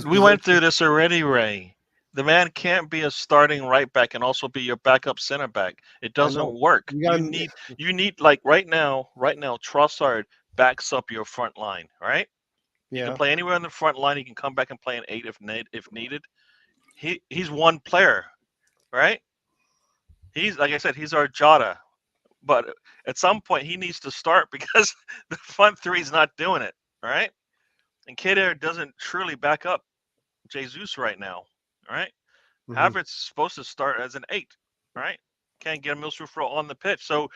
We went through this already, Ray. The man can't be a starting right back and also be your backup center back. It doesn't work. You need like right now, Trossard backs up your front line, right? You can play anywhere on the front line. He can come back and play an 8 if needed. He's one player, right? He's like I said, he's our Jota. But at some point, he needs to start because the front three is not doing it, all right? And Keder doesn't truly back up Jesus right now, all right? Mm-hmm. Havertz is supposed to start as an 8, right? Can't get a Milsrufro on the pitch. So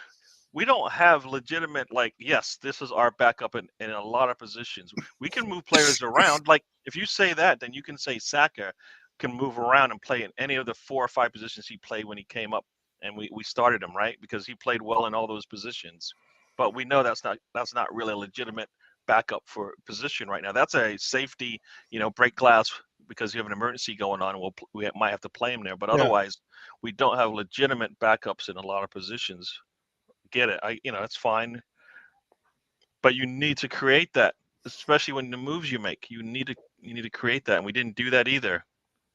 we don't have legitimate, like, yes, this is our backup in a lot of positions. We can move players around. Like, if you say that, then you can say Saka can move around and play in any of the 4 or 5 positions he played when he came up. And we started him, right? Because he played well in all those positions. But we know that's not really a legitimate backup for position right now. That's a safety, break glass because you have an emergency going on, and we might have to play him there. But otherwise, we don't have legitimate backups in a lot of positions. Get it? It's fine. But you need to create that, especially when the moves you make. You need to create that, and we didn't do that either,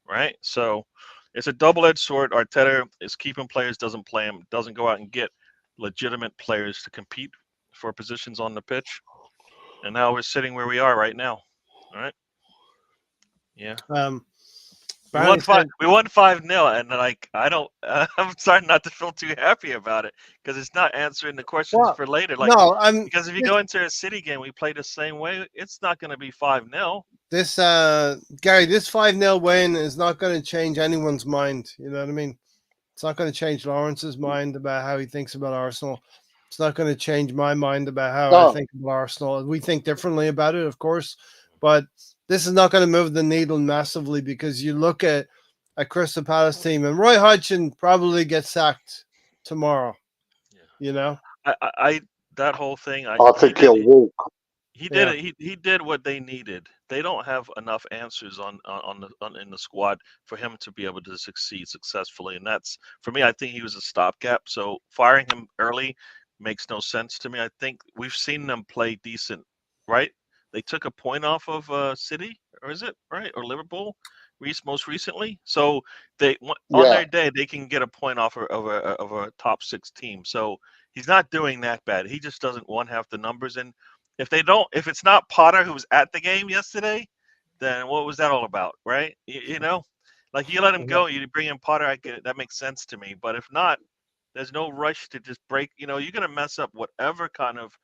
right? So it's a double-edged sword. Arteta is keeping players, doesn't play them, doesn't go out and get legitimate players to compete for positions on the pitch. And now we're sitting where we are right now. All right. Yeah. We won 5-0, and I'm starting not to feel too happy about it because it's not answering the questions for later. Because if you go into a City game, we play the same way. It's not going to be 5-0. This Gary, this 5-0 win is not going to change anyone's mind. You know what I mean? It's not going to change Lawrence's mind about how he thinks about Arsenal. It's not going to change my mind about how I think about Arsenal. We think differently about it, of course, but this is not going to move the needle massively because you look at Crystal Palace team, and Roy Hodgson probably gets sacked tomorrow. Yeah. You know? I that whole thing. I think he'll walk. He did Yeah. it. He did what they needed. They don't have enough answers in the squad for him to be able to succeed successfully, and that's for me. I think he was a stopgap. So firing him early makes no sense to me. I think we've seen them play decent, right? They took a point off of City, or is it right, or Liverpool, most recently. So on Yeah, their day they can get a point off of a top six team. So he's not doing that bad. He just doesn't have the numbers in. If it's not Potter who was at the game yesterday, then what was that all about, right? Like you let him Yeah. go, you bring in Potter, that makes sense to me. But if not, there's no rush to just break. You're gonna mess up whatever kind of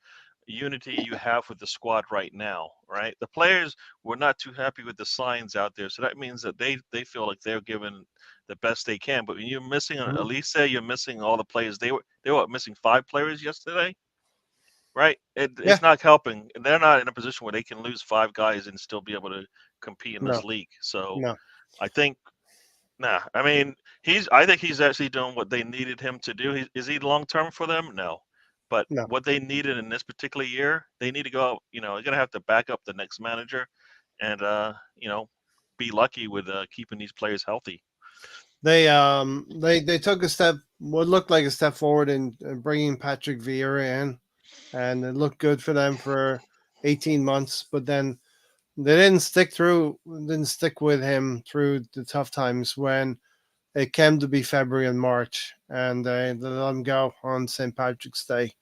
unity you have with the squad right now, right? The players were not too happy with the signs out there, so that means that they feel like they're giving the best they can. But when you're missing Mhm. Elise, you're missing all the players. They were missing 5 players yesterday. Right? Yeah. It's not helping. They're not in a position where they can lose 5 guys and still be able to compete in No. this league. So No. I think, nah. I mean, I think he's actually doing what they needed him to do. Is he long term for them? No. But No. what they needed in this particular year, they need to go out. They're gonna have to back up the next manager, and be lucky with keeping these players healthy. They took a step, what looked like a step forward in bringing Patrick Vieira in, and it looked good for them for 18 months. But then they didn't stick with him through the tough times when it came to be February and March, and they let him go on St. Patrick's Day.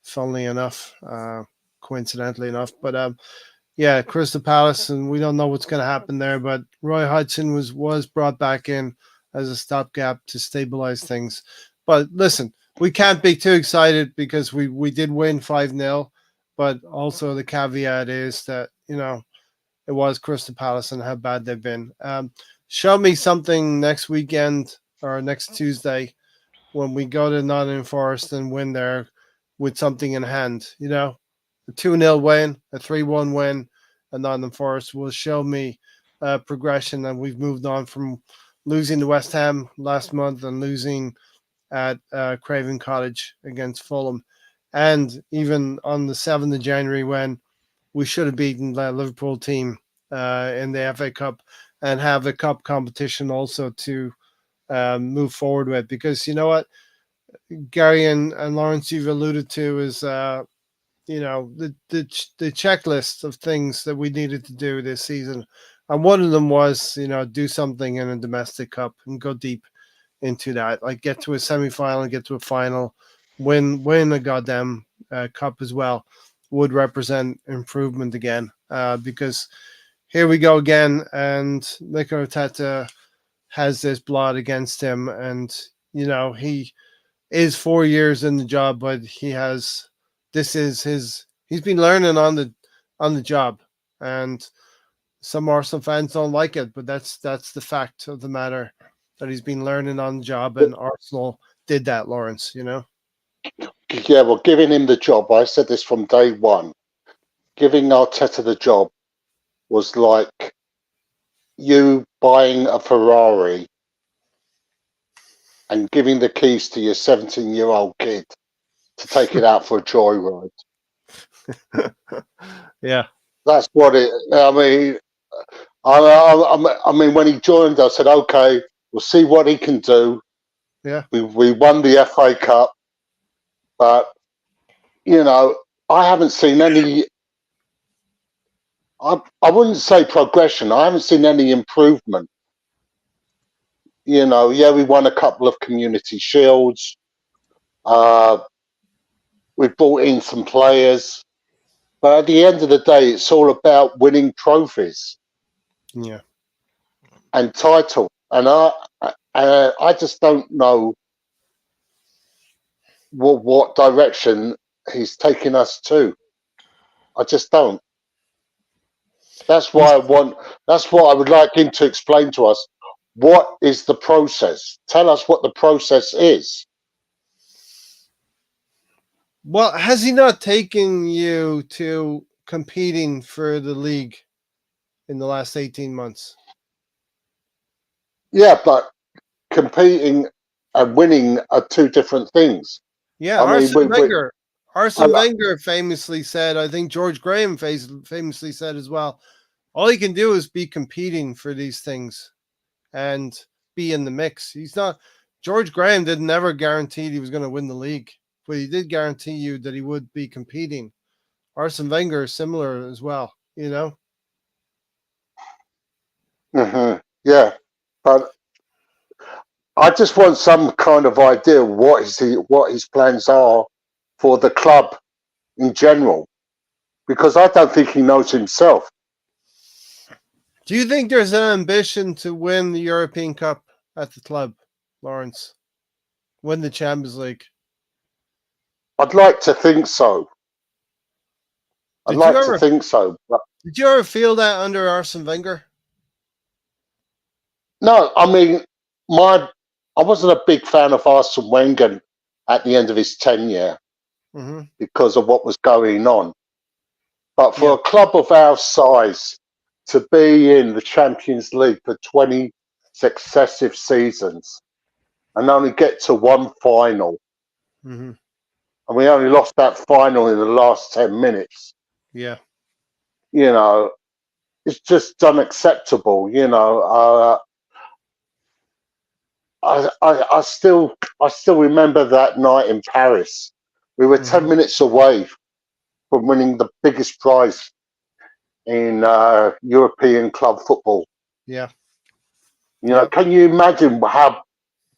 Funnily enough, coincidentally enough, but yeah, Crystal Palace, and we don't know what's going to happen there. But Roy Hodgson was brought back in as a stopgap to stabilize things. But listen, we can't be too excited because we did win 5-0, but also the caveat is that it was Crystal Palace and how bad they've been. Show me something next weekend or next Tuesday when we go to Nottingham Forest and win there with something in hand. A 2-0 win, a 3-1 win at Nottingham Forest will show me progression that we've moved on from losing to West Ham last month and losing at Craven Cottage against Fulham. And even on the 7th of January when we should have beaten the Liverpool team in the FA Cup and have a cup competition also to move forward with. Because you know what, Gary and Lawrence, you've alluded to is the checklist of things that we needed to do this season, and one of them was do something in a domestic cup and go deep into that, like get to a semi-final and get to a final, win a goddamn cup as well, would represent improvement again. Because here we go again, and Mikel Arteta has this blood against him, and he is 4 years in the job, but he's been learning on the job, and some Arsenal fans don't like it, but that's the fact of the matter, that he's been learning on the job, and Arsenal did that, Lawrence. yeah. Well, giving him the job, I said this from day one. Giving Arteta the job was like you buying a Ferrari and giving the keys to your 17-year-old kid to take it out for a joyride. Yeah, That's what it. I mean, I mean, when he joined, I said, okay, we'll see what he can do. yeah. We won the FA Cup, but I haven't seen any. I wouldn't say progression. I haven't seen any improvement. Yeah, we won a couple of community shields. Uh, we brought in some players, but at the end of the day, it's all about winning trophies Yeah. and title. And I just don't know what direction he's taking us to. I just don't. That's why I want. That's what I would like him to explain to us. What is the process? Tell us what the process is. Well, has he not taken you to competing for the league in the last 18 months? Yeah, but competing and winning are two different things. Yeah, I mean, Arsene Wenger famously said, I think George Graham famously said as well, all he can do is be competing for these things and be in the mix. George Graham didn't ever guarantee he was going to win the league, but he did guarantee you that he would be competing. Arsene Wenger is similar as well, you know? Yeah, but I just want some kind of idea what his plans are for the club in general, because I don't think he knows himself. Do you think there's an ambition to win the European Cup at the club, Lawrence? Win the Champions League? I'd like to think so. I'd like to think so. But did you ever feel that under Arsene Wenger? no, I mean, I wasn't a big fan of Arsene Wenger at the end of his tenure because of what was going on. But for a club of our size to be in the Champions League for 20 successive seasons and only get to one final, and we only lost that final in the last 10 minutes. Yeah. You know, it's just unacceptable. You know, I still remember that night in Paris. We were 10 minutes away from winning the biggest prize in European club football. Yeah. You know, can you imagine how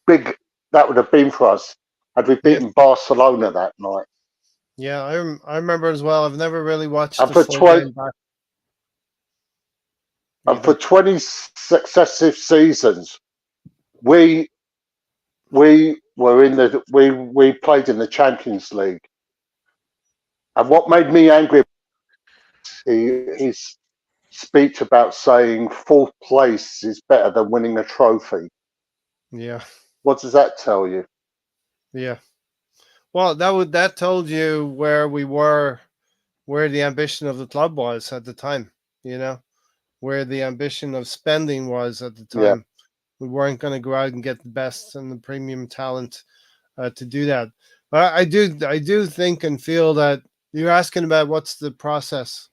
big that would have been for us had we beaten Barcelona that night? Yeah, I remember as well. I've never really watched And the full game back. And for 20 successive seasons, we were in the we played in the Champions League. And what made me angry, his speech about saying fourth place is better than winning a trophy. Yeah. What does that tell you? Yeah. Well, that told you where we were, where the ambition of the club was at the time, you know, where the ambition of spending was at the time. Yeah. We weren't going to go out and get the best and the premium talent to do that. But I do think and feel that you're asking about what's the process.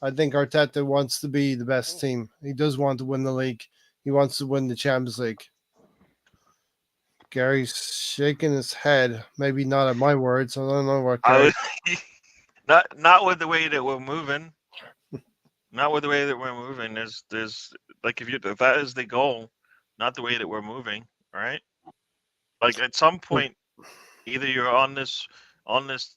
I think Arteta wants to be the best team. He does want to win the league. He wants to win the Champions League. Gary's shaking his head. Maybe not at my words. I don't know what. Not with the way that we're moving. Not with the way that we're moving. There's like if that is the goal, not the way that we're moving. Right? Like at some point, either you're on this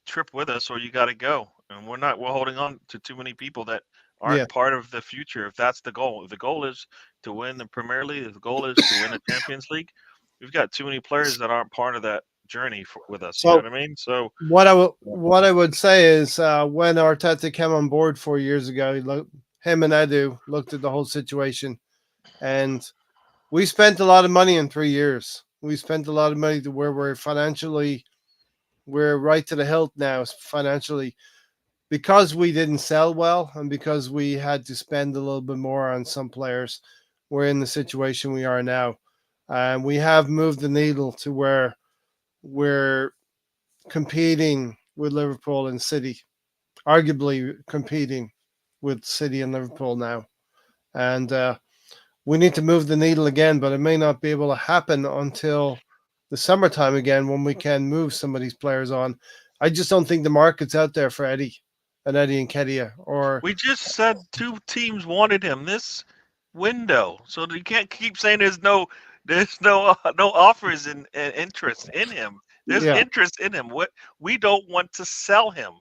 trip with us, or you got to go. And we're holding on to too many people that aren't part of the future. If that's the goal, if the goal is to win the Premier League, if the goal is to win the Champions League, we've got too many players that aren't part of that journey with us. You know what I mean? So what I would say is when Arteta came on board 4 years ago, him and Edu looked at the whole situation, and we spent a lot of money in 3 years. We spent a lot of money to where we're right to the hilt now financially, because we didn't sell well and because we had to spend a little bit more on some players. We're in the situation we are now. And we have moved the needle to where we're competing with Liverpool and City, arguably competing with City and Liverpool now. And we need to move the needle again, but it may not be able to happen until the summertime again when we can move some of these players on. I just don't think the market's out there for Eddie and Nketiah. Or we just said 2 teams wanted him this window, so you can't keep saying there's no offers and interest in him. There's interest in him. What we don't want to sell him.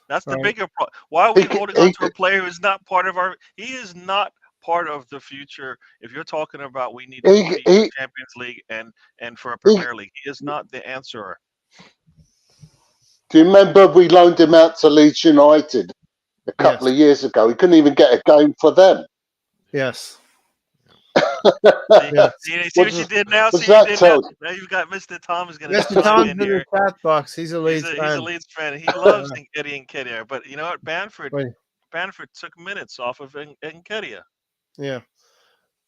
That's the bigger problem. Why are we holding on to a player who's not part of our? He is not part of the future. If you're talking about we need to compete in the Champions League and for a Premier League, he is not the answer. Do you remember we loaned him out to Leeds United a couple of years ago? He couldn't even get a game for them. Yes. See what you did now? Now you've got Mr. Tom is going to Mr. Tom's in the chat box. He's a Leeds fan. He's a Leeds fan. He loves Nketiah. But you know what? Bamford took minutes off of Nketiah. Yeah.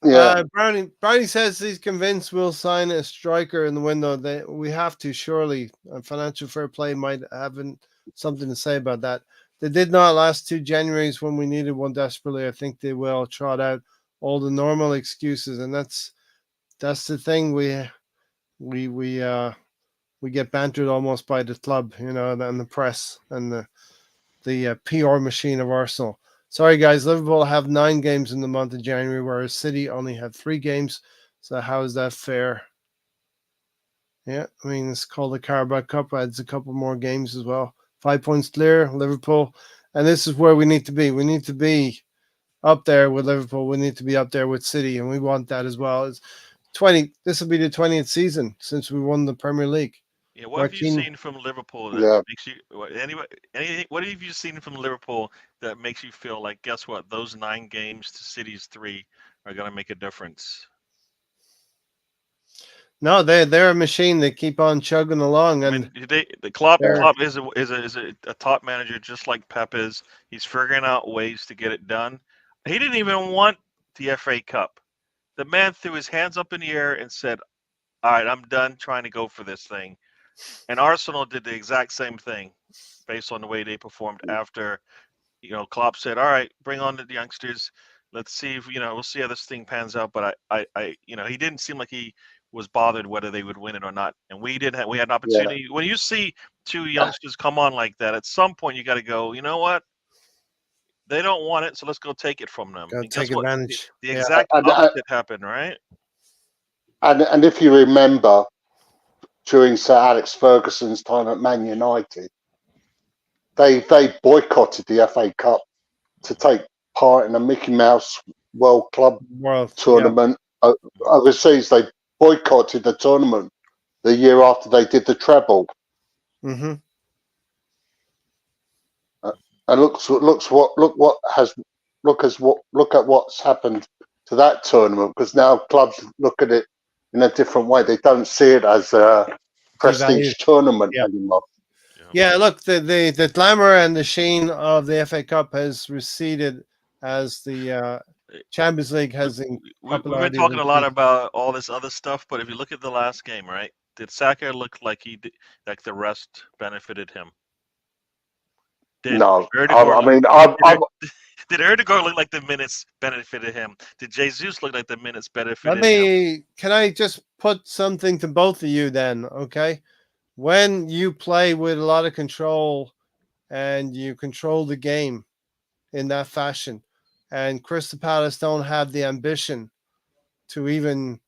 Yeah, Brownie says he's convinced we'll sign a striker in the window. We have to, surely. And financial fair play might have something to say about that. They did not last 2 Januaries when we needed one desperately. I think they will trot out all the normal excuses, and that's the thing. We get bantered almost by the club, and the press and the PR machine of Arsenal. Sorry, guys. Liverpool have 9 games in the month of January, whereas City only have 3 games. So how is that fair? Yeah, I mean, it's called the Carabao Cup. Adds a couple more games as well. 5 points clear, Liverpool. And this is where we need to be. We need to be up there with Liverpool. We need to be up there with City, and we want that as well. It's 20. This will be the 20th season since we won the Premier League. Yeah, what have you seen from Liverpool that yeah. makes you anything? What have you seen from Liverpool that makes you feel like, guess what? Those 9 games to City's 3 are going to make a difference. No, they're a machine. They keep on chugging along, I and mean, the Klopp is a top manager, just like Pep is. He's figuring out ways to get it done. He didn't even want the FA Cup. The man threw his hands up in the air and said, "All right, I'm done trying to go for this thing." And Arsenal did the exact same thing, based on the way they performed after, Klopp said, "All right, bring on the youngsters. Let's see if we'll see how this thing pans out." But he didn't seem like he was bothered whether they would win it or not. And we had an opportunity. When you see 2 youngsters come on like that, at some point you got to go, you know what? They don't want it, so let's go take it from them. And take guess what? advantage. The exact opposite happened, right? And if you remember, during Sir Alex Ferguson's time at Man United, they boycotted the FA Cup to take part in the Mickey Mouse World Club tournament overseas. They boycotted the tournament the year after they did the treble. Mm-hmm. And look at what's happened to that tournament, because now clubs look at it in a different way. They don't see it as a prestige tournament anymore. Yeah, look, the glamour and the sheen of the FA Cup has receded as the Champions League has. We've been talking a lot about all this other stuff, but if you look at the last game, right? Did Saka look like like the rest benefited him? No, did Erdegaard look like the minutes benefited him? Did Jesus look like the minutes benefited him? Can I just put something to both of you then, okay? When you play with a lot of control and you control the game in that fashion, and Crystal Palace don't have the ambition to even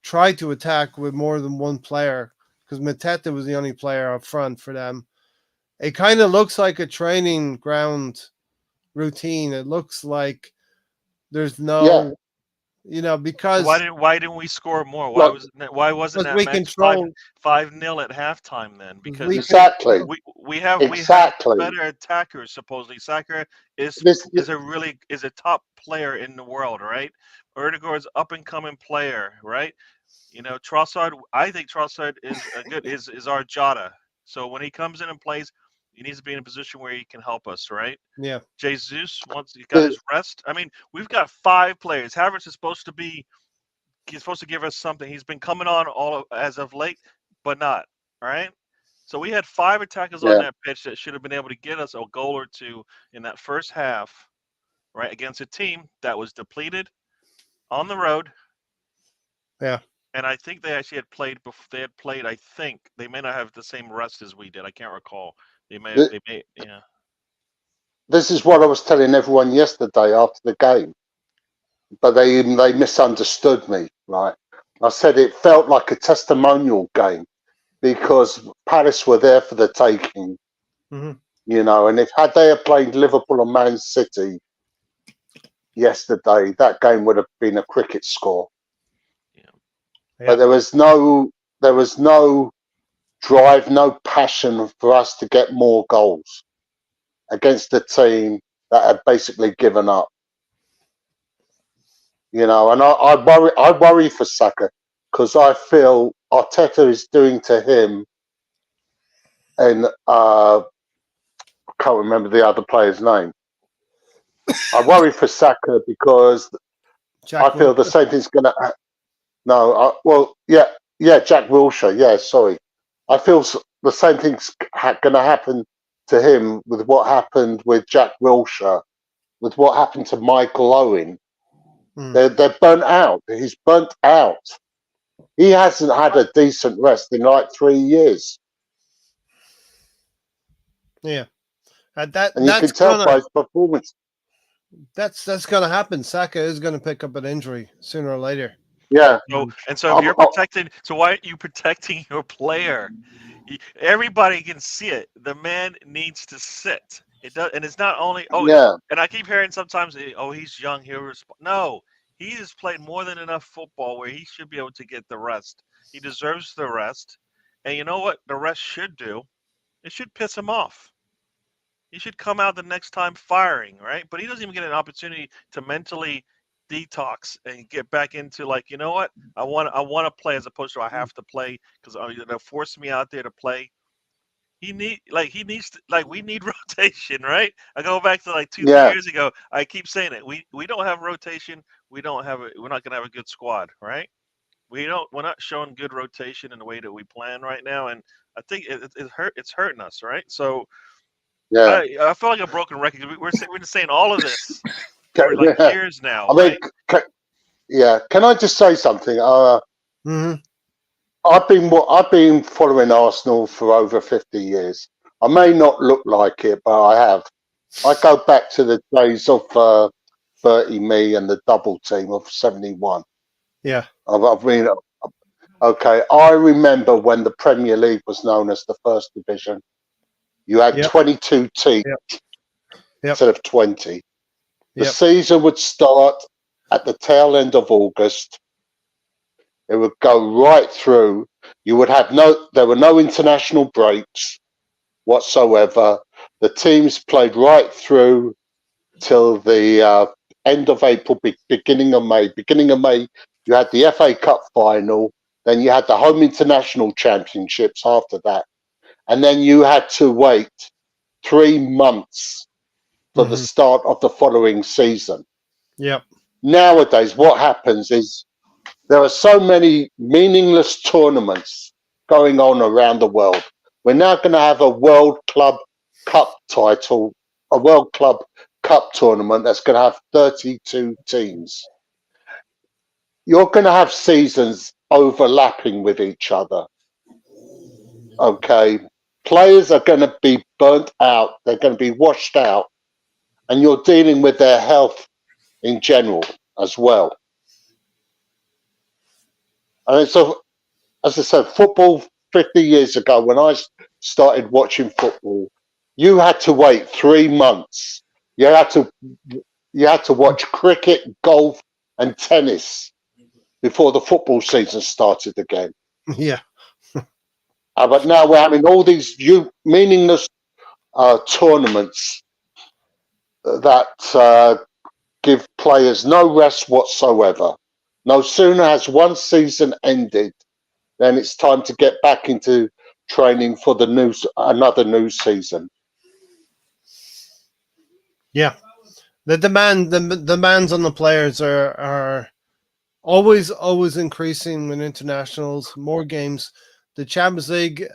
try to attack with more than one player, because Mateta was the only player up front for them. It kind of looks like a training ground routine. It looks like there's no, because why didn't we score more? Why wasn't that match 5-0 at halftime then? Because we have better attackers supposedly. Saka is a top player in the world, right? Erdegaard's up and coming player, right? Trossard. I think Trossard is our Jota. So when he comes in and plays, he needs to be in a position where he can help us, right? Yeah. Jesus, once he got his rest. I mean, we've got 5 players. Havertz is supposed to give us something. He's been coming on as of late, but not. All right. So we had 5 attackers on that pitch that should have been able to get us a goal or 2 in that first half, right, against a team that was depleted on the road. Yeah. And I think they actually had played before. They had played. I think they may not have the same rest as we did. I can't recall. They may. Yeah. This is what I was telling everyone yesterday after the game, but they misunderstood me. Right? I said it felt like a testimonial game because Palace were there for the taking. Mm-hmm. And if they had played Liverpool or Man City yesterday, that game would have been a cricket score. But there was no drive, no passion for us to get more goals against a team that had basically given up. And I worry for Saka, because I feel Arteta is doing to him, and I can't remember the other player's name. I worry for Saka because Jack I feel the Wilshere? same thing's going to. No, Jack Wilshere. Yeah, sorry. I feel the same thing's going to happen to him with what happened with Jack Wilshere, with what happened to Michael Owen. They're burnt out. He's burnt out. He hasn't had a decent rest in like 3 years. Yeah, And you that's can tell gonna by his performance. that's gonna happen. Saka is gonna pick up an injury sooner or later. Yeah. So if you're protecting, so why aren't you protecting your player? Everybody can see it. The man needs to sit. It does, and it's not only. Yeah. And I keep hearing sometimes, he's young. He'll respond. No, he has played more than enough football where he should be able to get the rest. He deserves the rest. And you know what the rest should do? It should piss him off. He should come out the next time firing, right? But he doesn't even get an opportunity to mentally detox and get back into like, you know what? I want to play as opposed to I have to play because they'll force me out there to play. We need rotation, right? I go back to like 2-3 years ago. I keep saying it. We don't have rotation. We're not gonna have a good squad, right? We're not showing good rotation in the way that we plan right now, and I think it's hurting us, right? So yeah. I feel like a broken record. We're saying all of this for like years now. I mean, right? can I just say something? I've been following Arsenal for over 50 years. I may not look like it, but I have. I go back to the days of 30 me and the double team of 71. Yeah. I've been okay. I remember when the Premier League was known as the First Division. You had 22 teams instead of 20. The season would start at the tail end of August. It would go right through. You would have there were no international breaks whatsoever. The teams played right through till the end of April, beginning of May. Beginning of May, you had the FA Cup final. Then you had the home international championships after that. And then you had to wait 3 months for the start of the following season. Yep. Nowadays, what happens is there are so many meaningless tournaments going on around the world. We're now going to have a World Club Cup title, a World Club Cup tournament that's going to have 32 teams. You're going to have seasons overlapping with each other. Okay. Players are going to be burnt out. They're going to be washed out. And you're dealing with their health in general as well. And so, as I said, football 50 years ago, when I started watching football, you had to wait 3 months. You had to watch cricket, golf, and tennis before the football season started again. Yeah. But now we're having all these meaningless tournaments that give players no rest whatsoever. No sooner has one season ended, then it's time to get back into training for another new season. Yeah, the demands on the players are always increasing with internationals, more games. The Champions League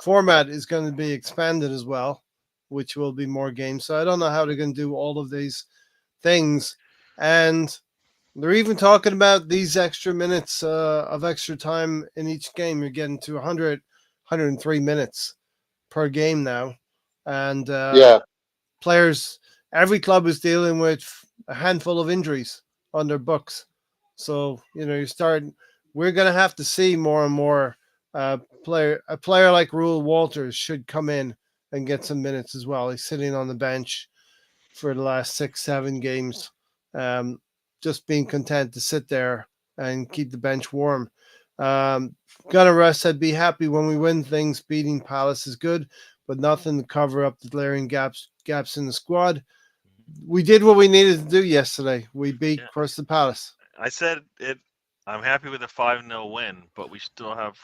format is going to be expanded as well, which will be more games. So I don't know how they're going to do all of these things, and they're even talking about these extra minutes of extra time in each game. You're getting to 100, 103 minutes per game now, and players. Every club is dealing with a handful of injuries on their books. So, we're going to have to see more and more a player like Rule Walters should come in and get some minutes as well. He's sitting on the bench for the last 6-7 games, just being content to sit there and keep the bench warm. Gunnar Russ said, be happy when we win things. Beating Palace is good, but nothing to cover up the glaring gaps in the squad. We did what we needed to do yesterday. We beat Crystal Palace. I said it I'm happy with the 5-0 win, but we still have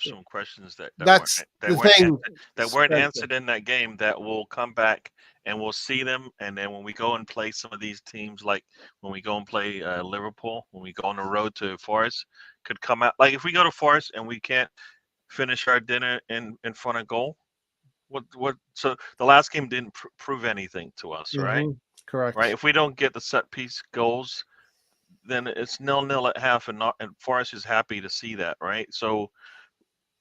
some questions that That's the thing, weren't Spencer. answered in that game that will come back and we'll see them. And then when we go and play some of these teams, like when we go and play Liverpool, when we go on the road to Forest, could come out like if we go to Forest and we can't finish our dinner in front of goal. What? So the last game didn't prove anything to us, right? Correct. Right. If we don't get the set piece goals, then it's 0-0 at half, and Forrest is happy to see that, right? So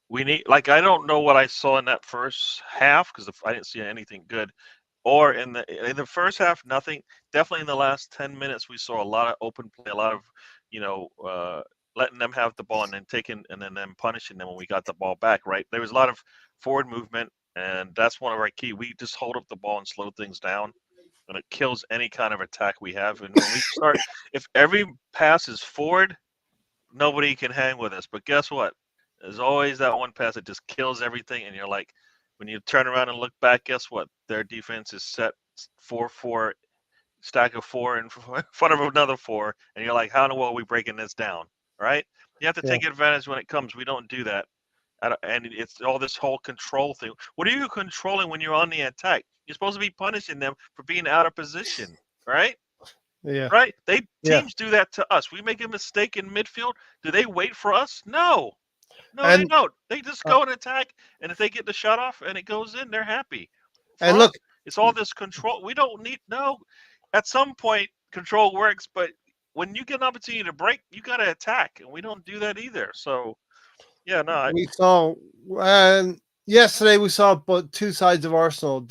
we need, like, I don't know what I saw in that first half because I didn't see anything good, or in the first half, nothing. Definitely in the last 10 minutes, we saw a lot of open play, a lot of letting them have the ball and then taking and then them punishing them when we got the ball back, right? There was a lot of forward movement, and that's one of our key. We just hold up the ball and slow things down, and it kills any kind of attack we have. And when we start, if every pass is forward, nobody can hang with us. But guess what? There's always that one pass that just kills everything, and you're like, when you turn around and look back, guess what? Their defense is set 4-4, stack of 4 in front of another 4, and you're like, how in the world are we breaking this down, right? You have to take advantage when it comes. We don't do that. And it's all this whole control thing. What are you controlling when you're on the attack? You're supposed to be punishing them for being out of position, right? Yeah. Right? Teams do that to us. We make a mistake in midfield. Do they wait for us? No. No, they don't. They just go and attack, and if they get the shot off and it goes in, they're happy. And look, it's all this control. We don't need At some point, control works, but when you get an opportunity to break, you got to attack, and we don't do that either. So, yeah, no. We saw yesterday. We saw but two sides of Arsenal.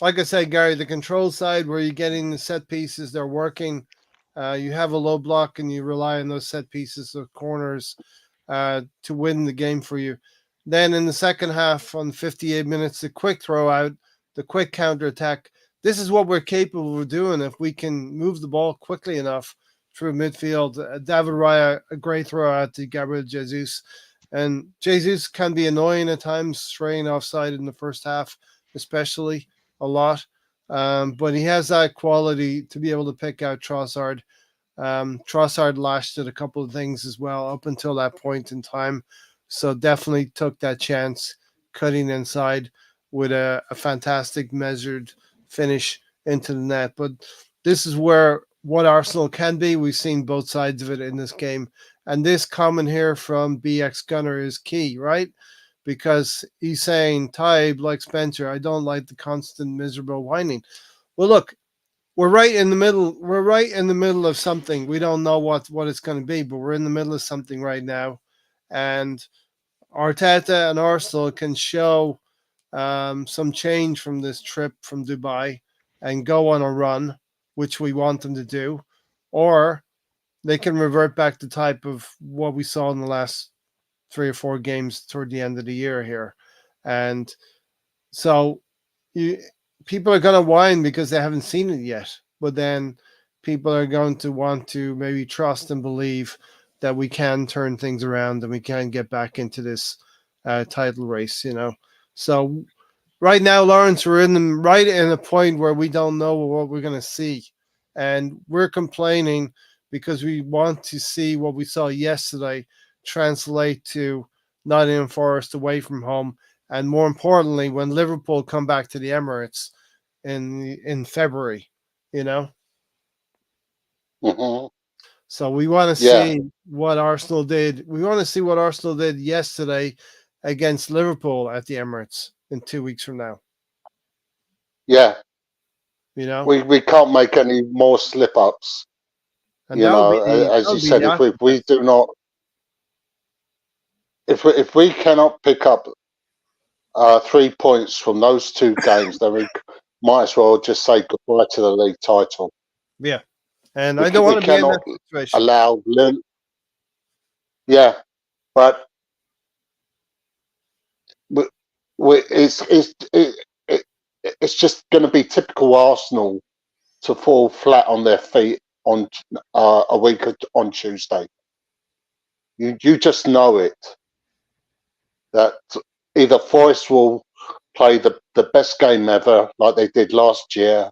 Like I said, Gary, the control side where you're getting the set pieces, they're working. You have a low block, and you rely on those set pieces, the corners, to win the game for you. Then in the second half, on 58 minutes, the quick throw out, the quick counter attack. This is what we're capable of doing if we can move the ball quickly enough through midfield. David Raya, a great throw out to Gabriel Jesus. And Jesus can be annoying at times, straying offside in the first half, especially a lot. But he has that quality to be able to pick out Trossard. Trossard lashed at a couple of things as well up until that point in time. So definitely took that chance, cutting inside with a fantastic measured finish into the net. But this is where what Arsenal can be. We've seen both sides of it in this game. And this comment here from BX Gunner is key, right? Because he's saying, Tybe, like Spencer, I don't like the constant miserable whining. Well, look, we're right in the middle. We're right in the middle of something. We don't know what it's going to be, but we're in the middle of something right now. And Arteta and Arsenal can show some change from this trip from Dubai and go on a run, which we want them to do, or they can revert back to type of what we saw in the last 3 or 4 games toward the end of the year here. And so people are going to whine because they haven't seen it yet. But then people are going to want to maybe trust and believe that we can turn things around and we can get back into this title race, So right now, Lawrence, we're right in a point where we don't know what we're going to see. And we're complaining because we want to see what we saw yesterday translate to Nottingham Forest away from home. And more importantly, when Liverpool come back to the Emirates in February, Mm-hmm. So we want to see what Arsenal did. We want to see what Arsenal did yesterday against Liverpool at the Emirates in 2 weeks from now. Yeah. We can't make any more slip ups. And as you said, if we do not, if we cannot pick up 3 points from those 2 games, then we might as well just say goodbye to the league title. Yeah, and I don't want to be in that situation. Allow, yeah, but it's just going to be typical Arsenal to fall flat on their feet on a week on Tuesday. You just know it. That either Forest will play the best game ever, like they did last year,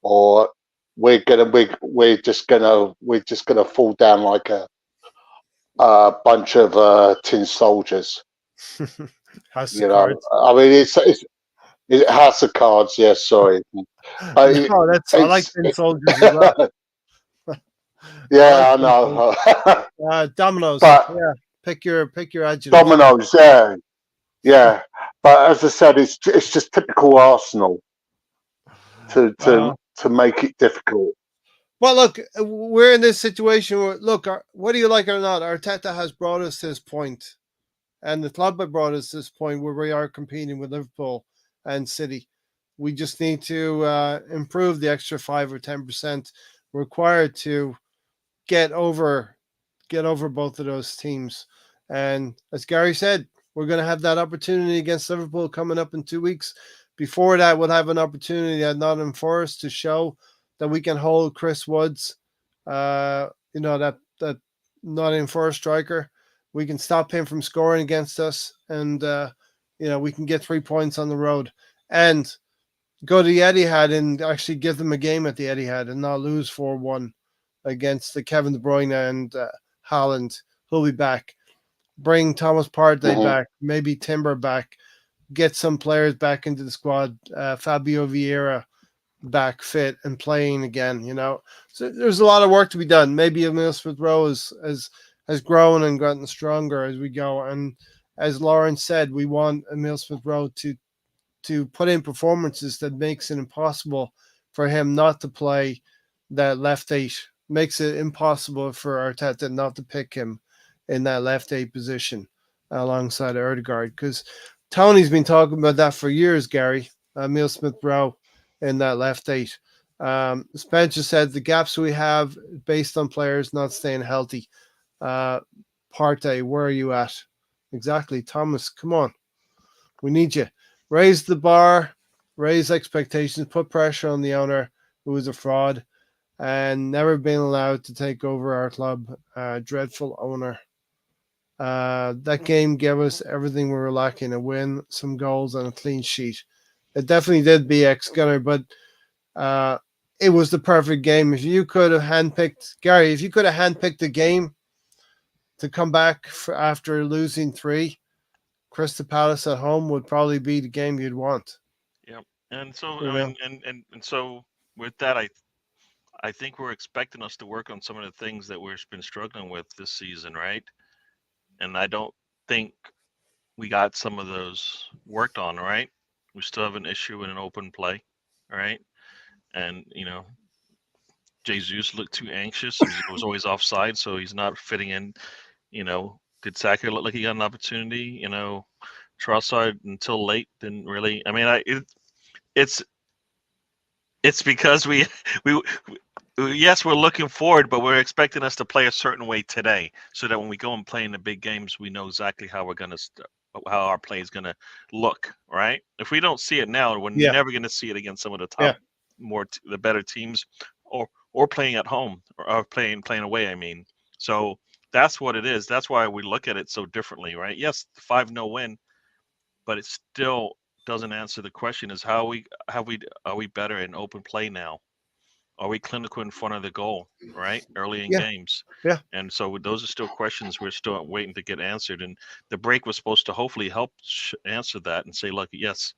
or we're just gonna fall down like a a bunch of tin soldiers. House You of know, Cards. I mean, it's House of Cards. Yes, sorry. No, that's I like It's Tin Soldiers as well. I like yeah, I Tin Soldiers. know. Dominoes. But Yeah, pick your adjective. Dominoes, yeah, yeah. But as I said, it's just typical Arsenal to Uh, to to make it difficult. well, look, we're in this situation where, look, whether you like it or not, Arteta has brought us to this point, and the club have brought us to this point where we are competing with Liverpool and City. We just need to improve the extra 5 or 10% required to get over both of those teams. And as Gary said, we're going to have that opportunity against Liverpool coming up in 2 weeks. Before that, we'll have an opportunity at Nottingham Forest to show that we can hold Chris Woods, that Nottingham Forest striker. We can stop him from scoring against us, and we can get 3 points on the road and go to the Etihad and actually give them a game at the Etihad and not lose 4-1 against the Kevin De Bruyne and Haaland. He'll be back. Bring Thomas Partey back, maybe Timber back, get some players back into the squad. Fabio Vieira back fit and playing again. So there's a lot of work to be done. Maybe Emile Smith Rowe has grown and gotten stronger as we go. And as Lauren said, we want Emile Smith Rowe to put in performances that makes it impossible for him not to play that left eight. Makes it impossible for Arteta not to pick him in that left eight position alongside Odegaard, because Tony's been talking about that for years, Gary. Emile Smith Rowe in that left eight. Spencer said the gaps we have based on players not staying healthy. Partey, where are you at? Exactly. Thomas, come on. We need you. Raise the bar, raise expectations, put pressure on the owner, who is a fraud and never been allowed to take over our club. Dreadful owner. That game gave us everything we were lacking: a win, some goals, and a clean sheet. It definitely did, BX Gunner, but it was the perfect game. If you could have handpicked, Gary, if you could have handpicked a game to come back after losing 3, Crystal Palace at home would probably be the game you'd want. Yep. And so I mean, and so with that, I think we're expecting us to work on some of the things that we've been struggling with this season, right? And I don't think we got some of those worked on, right? We still have an issue in an open play, right? And Jesus looked too anxious. He was always offside, so he's not fitting in. Did Saka look like he got an opportunity? Trossard until late didn't really. I mean, it's because we yes, we're looking forward, but we're expecting us to play a certain way today, so that when we go and play in the big games, we know exactly how we're gonna how our play is gonna look, right? If we don't see it now, we're never gonna see it against some of the top, the better teams, or playing at home or playing away. I mean, so that's what it is. That's why we look at it so differently, right? Yes, 5-0 win, but it still doesn't answer the question: is are we better in open play now? Are we clinical in front of the goal, right? Early in games. Yeah. And so those are still questions we're still waiting to get answered. And the break was supposed to hopefully help answer that and say, look, yes,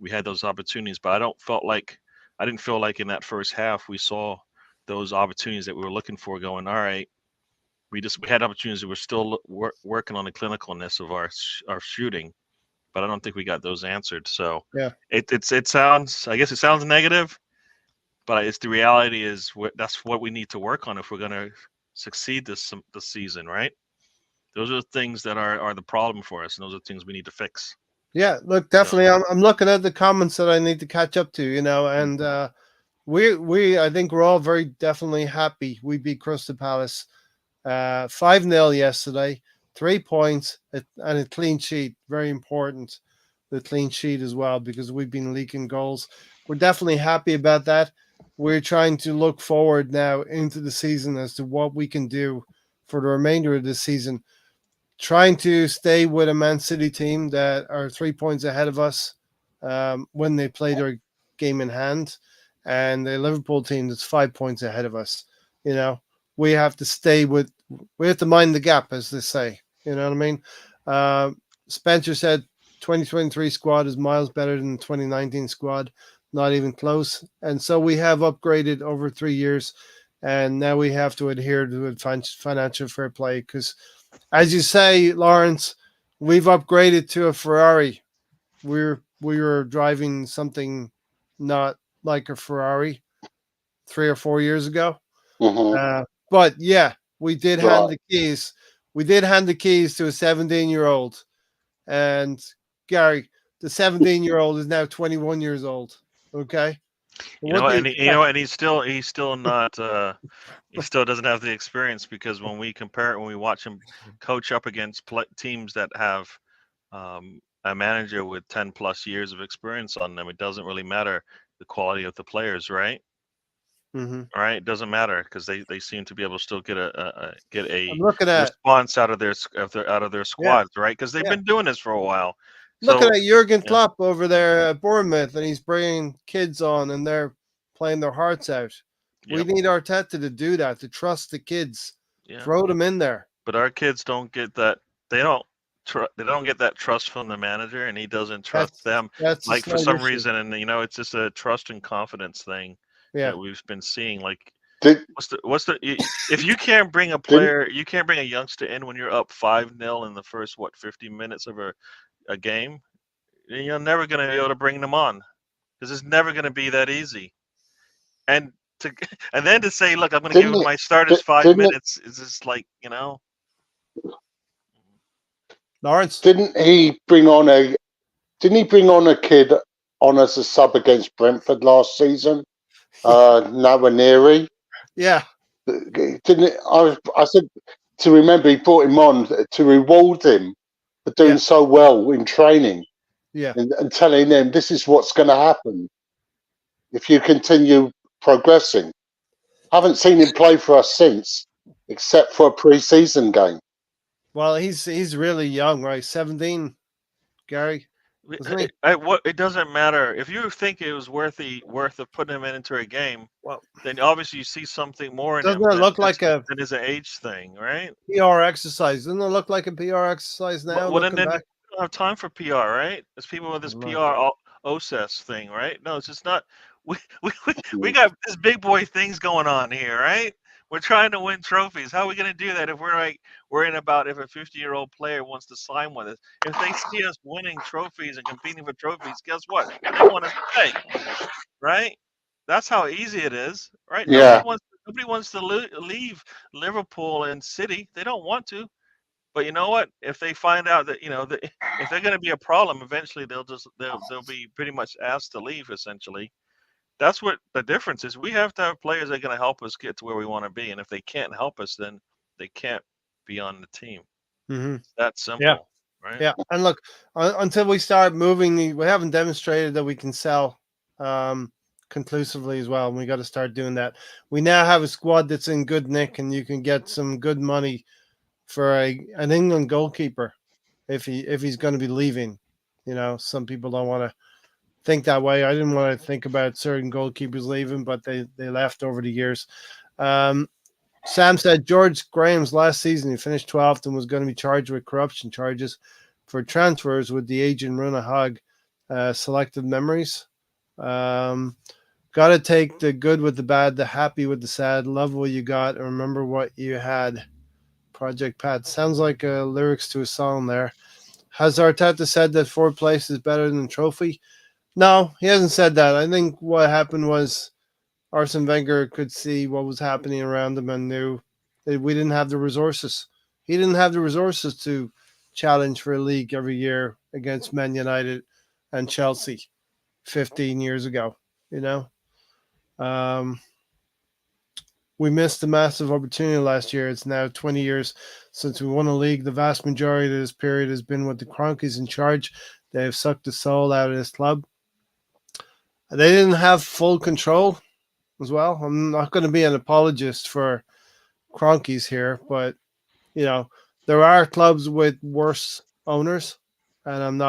we had those opportunities, but I didn't feel like in that first half we saw those opportunities that we were looking for going, all right, we had opportunities. We're still working on the clinicalness of our shooting, but I don't think we got those answered. So it sounds negative, but it's the reality is that's what we need to work on if we're going to succeed this season, right? Those are the things that are the problem for us, and those are the things we need to fix. Yeah, look, definitely. I'm looking at the comments that I need to catch up to, and I think we're all very definitely happy we beat Crystal Palace 5-0 yesterday, 3 points and a clean sheet. Very important, the clean sheet as well, because we've been leaking goals. We're definitely happy about that. We're trying to look forward now into the season as to what we can do for the remainder of the season. Trying to stay with a Man City team that are 3 points ahead of us when they play their game in hand, and a Liverpool team that's 5 points ahead of us. we have to we have to mind the gap, as they say. You know what I mean? Spencer said 2023 squad is miles better than the 2019 squad, not even close. And so we have upgraded over 3 years, and now we have to adhere to financial fair play because, as you say, Lawrence, we've upgraded to a Ferrari. We were driving something not like a Ferrari 3 or 4 years ago. Hmm. But yeah, we did hand Right. the keys. We did hand the keys to a 17-year-old, and Gary, the 17-year-old is now 21 years old. Okay, You know, what do you and you expect? know, and he's still not. He still doesn't have the experience because when we compare it, when we watch him coach up against teams that have a manager with 10+ years of experience on them, it doesn't really matter the quality of the players, right? Mm-hmm. All right, it doesn't matter because they seem to be able to still get get I'm a looking at response out of their yeah, squads, right? Because they've yeah. been doing this for a while. Looking So at Jurgen yeah, Klopp over there at Bournemouth, and he's bringing kids on, and they're playing their hearts out. We yep, need Arteta to do that, to trust the kids, yeah. throw them in there. But our kids don't get that. They don't get that trust from the manager, and he doesn't trust them. That's a Like for slight some issue. reason, and it's just a trust and confidence thing Yeah, that we've been seeing. Like, Did if you can't bring a didn't player, you can't bring a youngster in when you're up 5-0 in the first 50 minutes of a game, then you're never going to be able to bring them on because it's never going to be that easy. And to and then to say, look, I'm going to give didn't him it my starters di- five didn't it minutes is just like Lawrence. didn't he bring on a didn't he bring on a kid on as a sub against Brentford last season? Nwaneri. Yeah, Didn't it, I said to remember he brought him on to reward him for doing yeah, so well in training yeah. and telling them this is what's going to happen if you continue progressing. Haven't seen him play for us since, except for a pre-season game. Well, he's really young, right? 17, Gary, wasn't he? it doesn't matter if you think it was worth of putting him into a game. Well, Then obviously you see something more in doesn't him it look like a than is an age thing, right? PR exercise? Doesn't it look like a PR exercise now, Well, then looking we back? don't have time for PR, right? There's people with I this don't know. PR OSS thing, right? No, it's just not. We got this big boy things going on here, right? We're trying to win trophies. How are we going to do that if we're like worrying about if a 50-year-old player wants to sign with us? If they see us winning trophies and competing for trophies, guess what? They want us to stay, right? That's how easy it is, right? Mm-hmm. Yeah, Nobody wants to leave Liverpool and City. They don't want to. But you know what? If they find out that that if they're going to be a problem, eventually they'll be pretty much asked to leave. Essentially, that's what the difference is. We have to have players that are going to help us get to where we want to be, and if they can't help us, then they can't be on the team. Mm-hmm. It's that Yeah, simple, right? yeah. And look, until we start moving, we haven't demonstrated that we can sell conclusively as well. And we got to start doing that. We now have a squad that's in good nick, and you can get some good money for an England goalkeeper if he's going to be leaving. Some people don't want to think that way. I didn't want to think about certain goalkeepers leaving, but they left over the years. Sam said George Graham's last season he finished 12th and was going to be charged with corruption charges for transfers with the agent Runa Hogg. Selected memories. Got to take the good with the bad, the happy with the sad. Love what you got, and remember what you had. Project Pat sounds like lyrics to a song there. Has Arteta said that fourth place is better than trophy? No, he hasn't said that. I think what happened was Arsene Wenger could see what was happening around him and knew that we didn't have the resources. He didn't have the resources to challenge for a league every year against Man United and Chelsea 15 years ago. You know, um, we missed a massive opportunity last year. It's now 20 years since we won a league. The vast majority of this period has been with the Cronkies in charge. They have sucked the soul out of this club. They didn't have full control as well. I'm not going to be an apologist for Cronkies here, but there are clubs with worse owners, and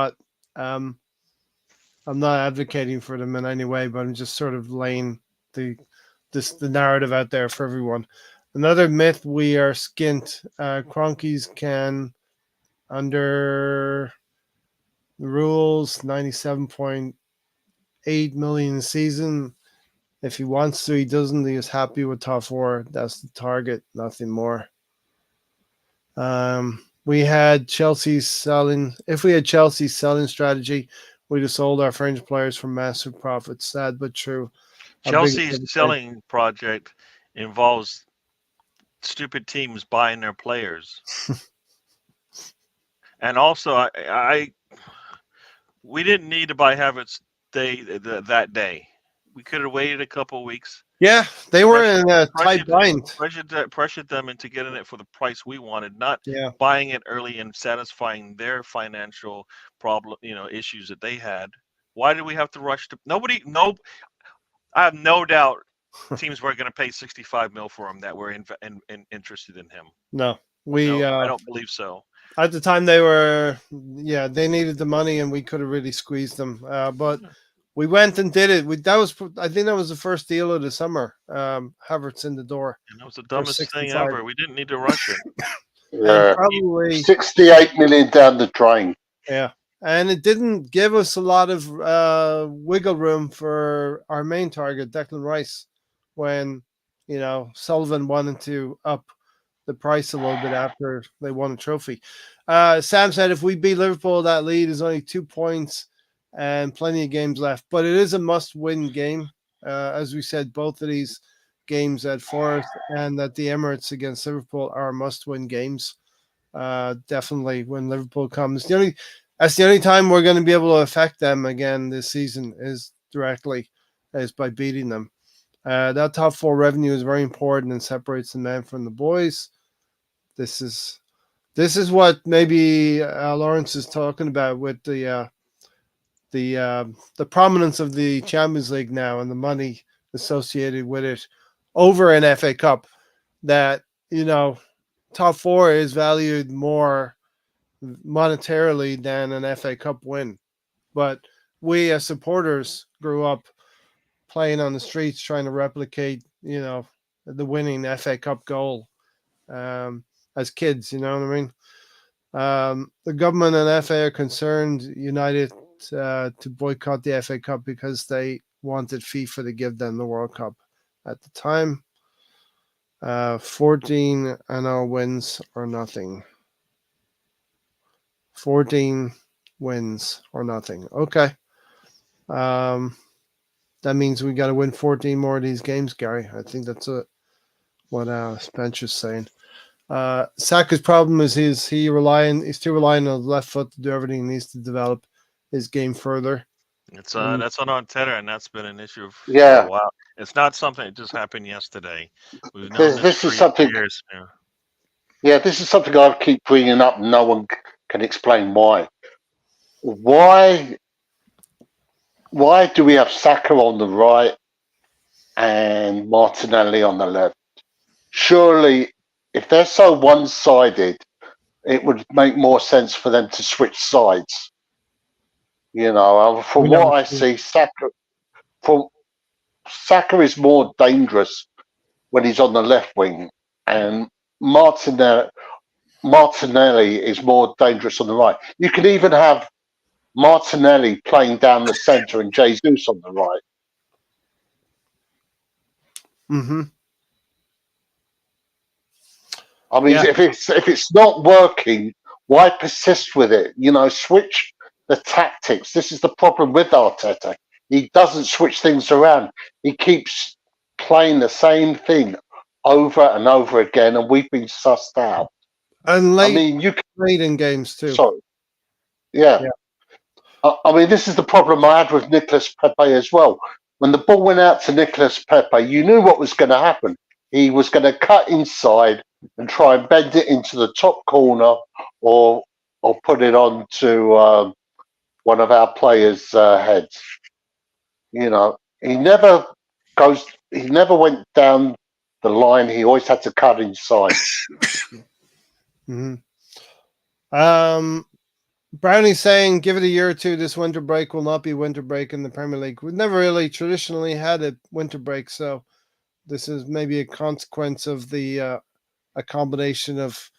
um, I'm not advocating for them in any way, but I'm just sort of laying the narrative out there for everyone. Another myth: we are skint. Cronkies can, under the rules, 97.8 million a season. If he wants to, he doesn't. He is happy with top four. That's the target, nothing more. We had Chelsea's selling. If we had Chelsea's selling strategy, we'd have sold our French players for massive profits. Sad but true. Chelsea's selling project involves stupid teams buying their players, and also we didn't need to buy Havertz that day. We could have waited a couple of weeks. Yeah, they were in a tight bind. Pressured them into getting it for the price we wanted, not Yeah. buying it early and satisfying their financial problem, issues that they had. Why did we have to rush to? I have no doubt teams were going to pay 65 mil for him that were interested in him. No, I don't believe so. At the time, they needed the money, and we could have really squeezed them. But we went and did it. I think that was the first deal of the summer. Havertz in the door. And that was the dumbest thing ever. We didn't need to rush it. Yeah, probably 68 million down the drain. Yeah, and it didn't give us a lot of wiggle room for our main target, Declan Rice, when Sullivan wanted to up the price a little bit after they won a trophy. Sam said if we beat Liverpool, that lead is only 2 points and plenty of games left. But it is a must-win game. As we said, both of these games at Forest and at the Emirates against Liverpool are must-win games. Definitely when Liverpool comes. That's the only time we're going to be able to affect them again this season is by beating them. That top four revenue is very important and separates the men from the boys. This is what maybe Lawrence is talking about with the prominence of the Champions League now and the money associated with it over an FA Cup. That top four is valued more monetarily than an FA Cup win. But we as supporters grew up playing on the streets trying to replicate, the winning FA Cup goal as kids, you know what I mean? The government and FA are concerned, united, to boycott the FA Cup because they wanted FIFA to give them the World Cup at the time. 14-0 wins or nothing. 14 wins or nothing. Okay. That means we got to win 14 more of these games, Gary. I think that's what Spencer's saying. Saka's problem is he's too relying on the left foot to do everything. He needs to develop his game further. It's that's on Arteta, and that's been an issue for Yeah. a while. It's not something that just happened yesterday. We've known This this is for something- years. Yeah, this is something I keep bringing up. No one can explain why. Why do we have Saka on the right and Martinelli on the left? Surely, if they're so one-sided, it would make more sense for them to switch sides. From what I see, Saka is more dangerous when he's on the left wing, and Martinelli is more dangerous on the right. You could even have Martinelli playing down the centre and Jesus on the right. Mm-hmm. I mean, if it's not working, why persist with it? Switch the tactics. This is the problem with Arteta. He doesn't switch things around. He keeps playing the same thing over and over again, and we've been sussed out. And I mean, you can late in games too. Sorry. Yeah. I mean, this is the problem I had with Nicolas Pepe as well. When the ball went out to Nicolas Pepe, you knew what was going to happen. He was going to cut inside and try and bend it into the top corner or put it on to one of our players' heads. He never went down the line. He always had to cut inside. Mm-hmm. Brownie's saying, give it a year or two, this winter break will not be winter break in the Premier League. We've never really traditionally had a winter break, so this is maybe a consequence of the a combination of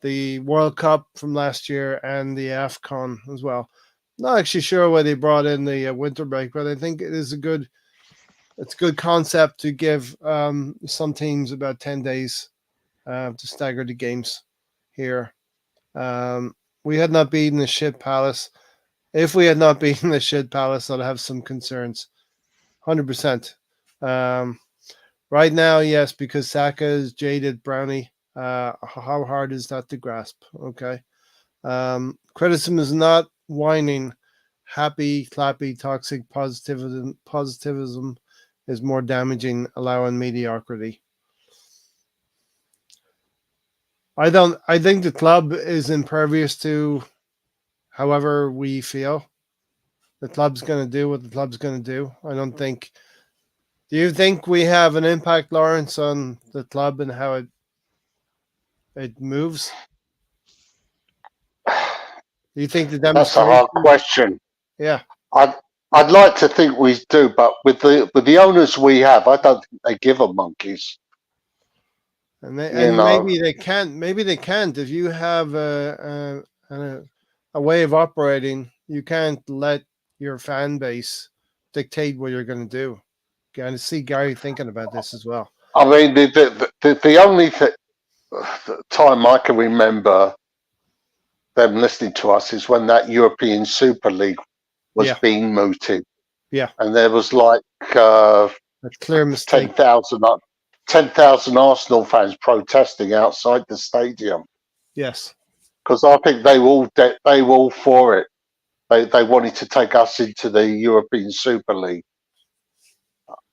the World Cup from last year and the AFCON as well. Not actually sure why they brought in the winter break, but I think it is it's a good concept to give some teams about 10 days to stagger the games here. We had not beaten the Shit Palace. If we had not beaten the Shit Palace, I'd have some concerns. 100%. Right now, yes, because Saka is jaded Brownie. How hard is that to grasp? Okay. Criticism is not whining. Happy, clappy, toxic positivism is more damaging, allowing mediocrity. I think the club is impervious to however we feel. The club's going to do what the club's going to do. I don't think. Do you think we have an impact, Lawrence, on the club and how it moves? Do you think the That's a demonstration? hard question. Yeah, I'd like to think we do, but with the owners we have, I don't think they give a monkeys. and maybe they can't. Maybe they can't. If you have a way of operating, you can't let your fan base dictate what you're going to do. I see Gary thinking about this as well. I mean, the only time I can remember them listening to us is when that European Super League was Yeah. being mooted. Yeah. And there was like A clear mistake. 10,000 Arsenal fans protesting outside the stadium. Yes. Because I think they were all for it. They wanted to take us into the European Super League.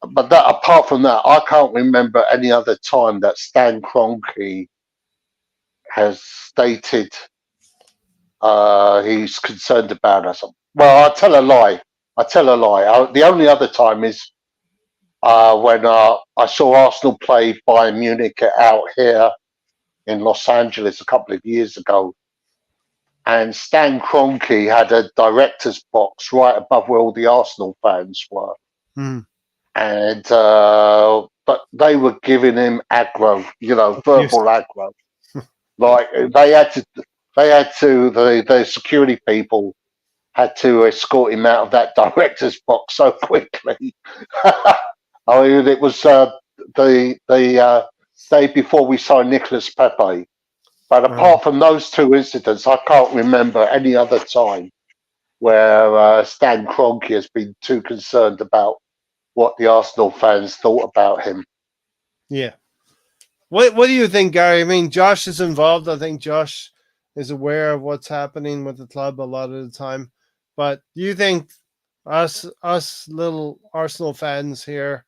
But apart from that, I can't remember any other time that Stan Kroenke has stated he's concerned about us. Well, I tell a lie. The only other time is when I saw Arsenal play Bayern Munich out here in Los Angeles a couple of years ago. And Stan Kroenke had a director's box right above where all the Arsenal fans were. Mm. And but they were giving him aggro, verbal aggro. Like the security people had to escort him out of that director's box so quickly. I mean, it was the day before we signed Nicolas Pepe. But apart from those two incidents, I can't remember any other time where Stan Kroenke has been too concerned about what the Arsenal fans thought about him. Yeah. What do you think, Gary? I mean, Josh is involved. I think Josh is aware of what's happening with the club a lot of the time. But do you think us little Arsenal fans here,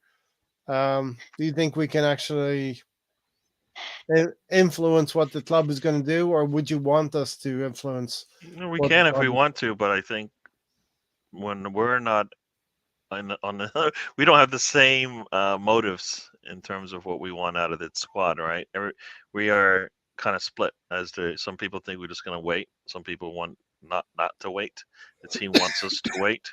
do you think we can actually influence what the club is going to do, or would you want us to influence? We can if we want to, but I think when we're not on the, we don't have the same motives in terms of what we want out of the squad, right? We are kind of split as to some people think we're just going to wait. Some people want not to wait. The team wants us to wait.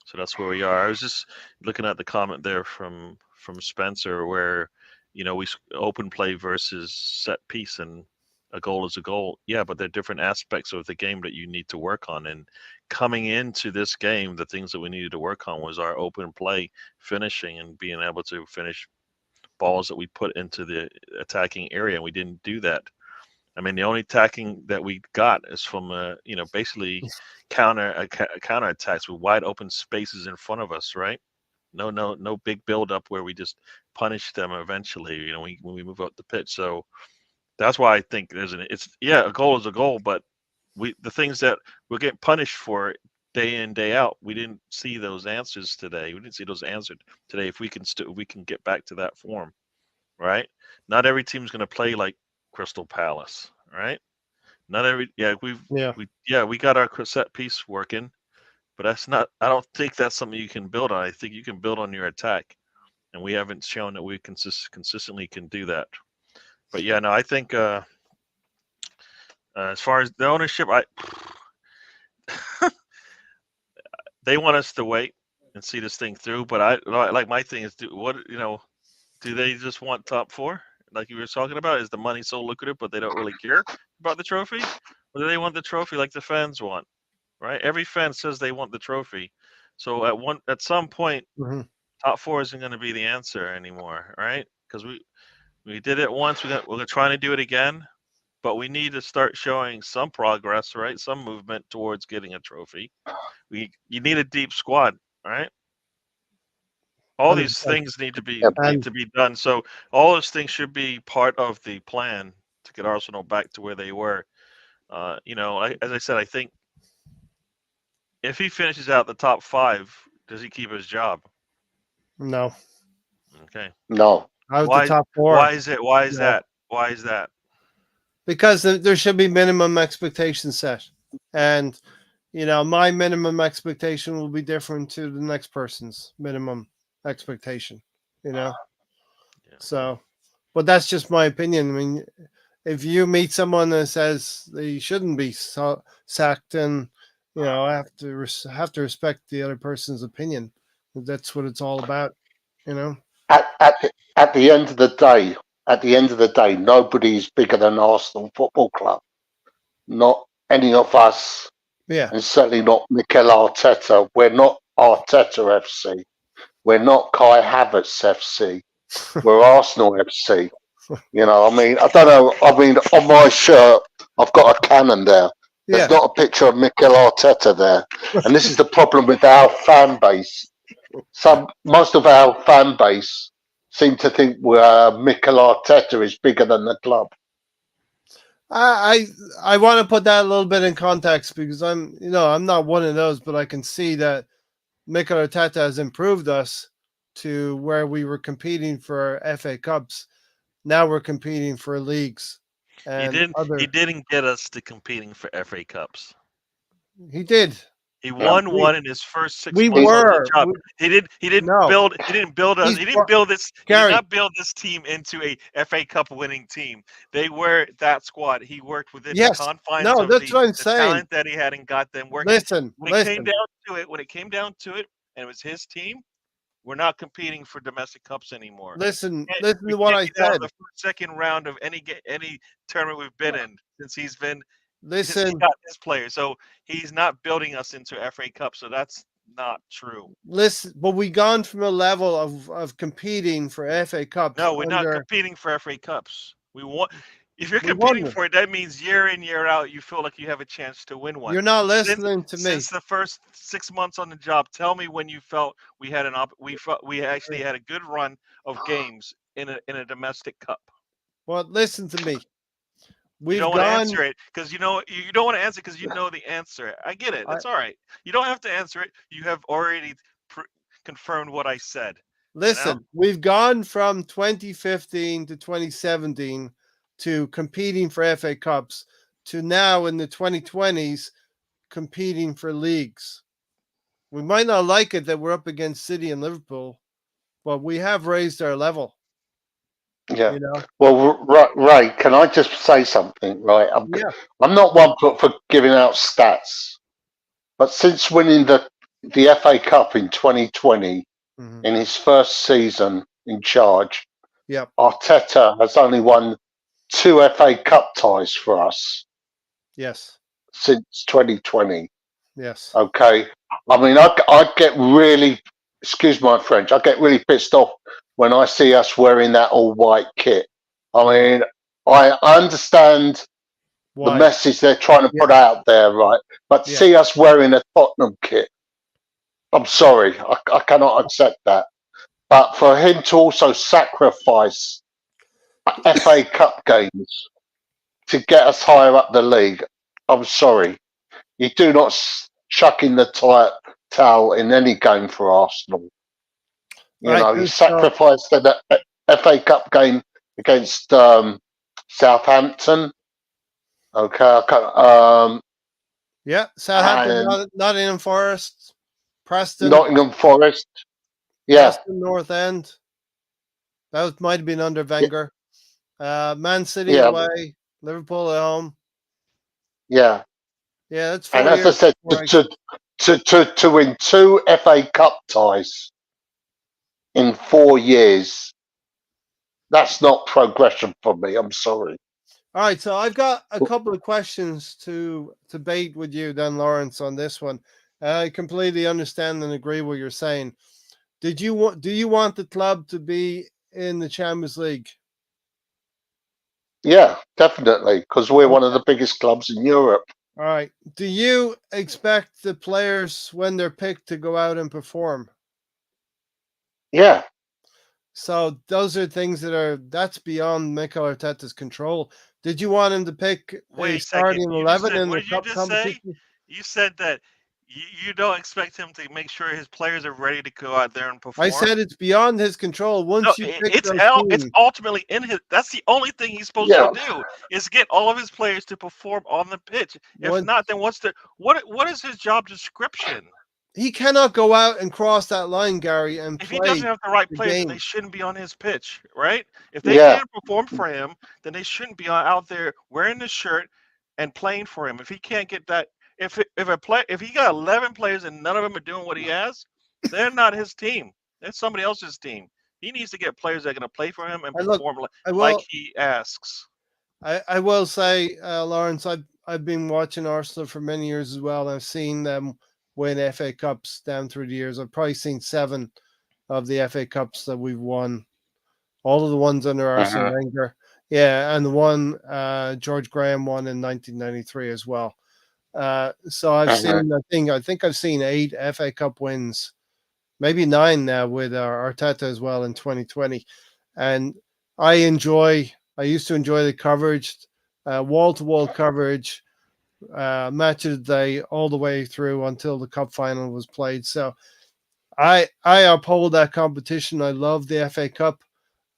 So that's where we are. I was just looking at the comment there from Spencer where, we open play versus set piece, and a goal is a goal. Yeah, but there are different aspects of the game that you need to work on. And coming into this game, the things that we needed to work on was our open play, finishing, and being able to finish balls that we put into the attacking area. And we didn't do that. I mean, the only attacking that we got is from, basically counter attacks with wide open spaces in front of us, right? No big build up where we just punish them eventually, when we move up the pitch. So that's why I think a goal is a goal, but the things that we're getting punished for day in, day out, we didn't see those answers today. We didn't see those answered today. If we can get back to that form, right? Not every team's going to play like Crystal Palace, right? Not every we got our set piece working, but that's not. I don't think that's something you can build on. I think you can build on your attack, and we haven't shown that we consistently can do that. But yeah, no, I think as far as the ownership, they want us to wait and see this thing through. But my thing is, Do they just want top four, like you were talking about? Is the money so lucrative, but they don't really care about the trophy, or do they want the trophy like the fans want? Right? Every fan says they want the trophy. So at some point, Hmm. top four isn't going to be the answer anymore, right? Because we did it once. We're trying to do it again, but we need to start showing some progress, right? Some movement towards getting a trophy. You need a deep squad, right? All these 100%. things need to be Yeah, And done. So all those things should be part of the plan to get Arsenal back to where they were. As I said, I think if he finishes out the top five, does he keep his job? no, Okay. no. out of the Why? top Why four, is it? Why is no, that? Why is that? because there should be minimum expectations set, and my minimum expectation will be different to the next person's minimum expectation. You know, Yeah. so, but that's just my opinion. I mean, if you meet someone that says they shouldn't be sacked, then I have to respect the other person's opinion. That's what it's all about. You know. At the end of the day, nobody's bigger than Arsenal Football Club. Not any of us, Yeah. and certainly not Mikel Arteta. We're not Arteta FC. We're not Kai Havertz FC. We're Arsenal FC. I don't know. I mean, on my shirt, I've got a cannon there. There's Yeah. not a picture of Mikel Arteta there. And this is the problem with our fan base. Most of our fan base seem to think Mikel Arteta is bigger than the club. I want to put that a little bit in context because I'm not one of those, but I can see that Mikel Arteta has improved us to where we were competing for FA Cups. Now we're competing for leagues He and didn't. He other. didn't get us to competing for FA Cups. He did. He Yeah. won one in his first 6 We months on the were. job. He did. He didn't No, build. He didn't build us. he's He didn't build this. He did Gary. not build this team into a FA Cup winning team. They were that squad. He worked within the Yes. confines No, of that's what I'm the saying. talent that he had and got them working. Listen, When it came listen, down to it, and it was his team, we're not competing for domestic cups anymore. listen We to what can't I get out of said. the second round of any tournament we've been in since he Listen, got his players. So he's not building us into FA Cup. So that's not true. listen. But we gone from a level of competing for FA Cups No, we're not under. competing for FA Cups. We want. If you're We won competing them. for it, that means year in year out you feel like you have a chance to win one. You're not Since listening to me. since the first 6 months on the job, tell me when you felt we had we actually had a good run of games in a domestic cup. Well, listen to me. You We've don't want to gone. answer it because you don't want to answer because you know the answer. I get it. I, It's all right. You don't have to answer it. You have already confirmed what I said. listen, we've gone from 2015 to 2017 to competing for FA Cups to now in the 2020s competing for leagues. We might not like it that we're up against City and Liverpool, but we have raised our level. Yeah. You know. Well, Ray, can I just say something? Right. Yeah. I'm not one for giving out stats, but since winning the FA Cup in 2020, Mm-hmm. in his first season in charge, Yep. Arteta has only won 2 FA Cup ties for us Yes. since 2020. Yes. Okay. I mean, I get really, excuse my French, I get really pissed off when I see us wearing that all white kit. I mean, I understand the Why? message they're trying to put out there, right? But Yeah. see us wearing a Tottenham kit, I'm sorry, I cannot accept that. But for him to also sacrifice FA Cup games to get us higher up the league, I'm sorry. You do not chuck in the towel in any game for Arsenal. I You think so. sacrificed the FA Cup game against Southampton. Okay, Yeah. Southampton, and Nottingham Forest, Preston, Nottingham Forest. Yeah, Preston North End. That might have been under yeah, Wenger. Man City yeah, away, Liverpool at home. yeah. Yeah, that's And 4 as I years said, before I. to win 2 FA Cup ties in 4 years that's not progression for me. I'm sorry. All right, so I've got a couple of questions to debate with you, then, Lawrence, on this one. I completely understand and agree what you're saying. Do you want the club to be in the Champions League? Yeah, definitely, because we're one of Okay. the biggest clubs in Europe. All right. Do you expect the players, when they're picked, to go out and perform? Yeah, So those are things that's beyond Mikel Arteta's control. Did you want him to pick Wait a a second. starting You just 11 said, in what the did you cup just say? competition? You said that you don't expect him to make sure his players are ready to go out there and I perform. said it's beyond his control. No, Once you pick those it's teams, ultimately in his. That's the only thing he's supposed yeah. to do is get all of his players to perform on the pitch. If once not, then what is his job description? he cannot go out and cross that line, Gary, and If he doesn't play have the right the players, then they game. shouldn't be on his pitch, right? If they Yeah, can't perform for him, then they shouldn't be out there wearing the shirt and playing for him. If he can't get that, if he got 11 players and none of them are doing what he has, they're not his team. They're somebody else's team. He needs to get players that are going to play for him and I look, perform I like will, he asks. I will say, Lawrence, I've been watching Arsenal for many years as well. I've seen them win FA Cups down through the years. I've probably seen 7 of the FA Cups that we've won. All of the ones under Arsene Wenger. Yeah, and the one George Graham won in 1993 as well. So I've seen, I think I've seen 8 FA Cup wins, maybe 9 now with Arteta as well in 2020. And I used to enjoy the coverage, wall-to-wall coverage, match of the day all the way through until the cup final was played. So I uphold that competition. I love the FA Cup.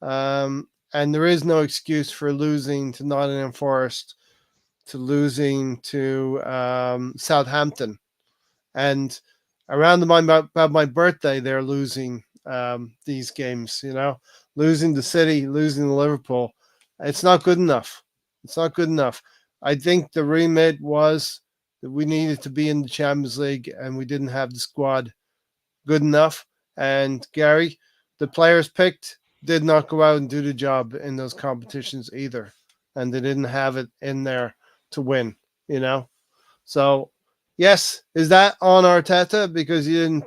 And there is no excuse for losing to Nottingham Forest, to losing to Southampton. And around about my birthday, they're losing these games, losing the City, losing the Liverpool. It's not good enough. It's not good enough. I think the remit was that we needed to be in the Champions League and we didn't have the squad good enough. And Gary, the players picked did not go out and do the job in those competitions either. And they didn't have it in there to win, So, yes, is that on Arteta? Because he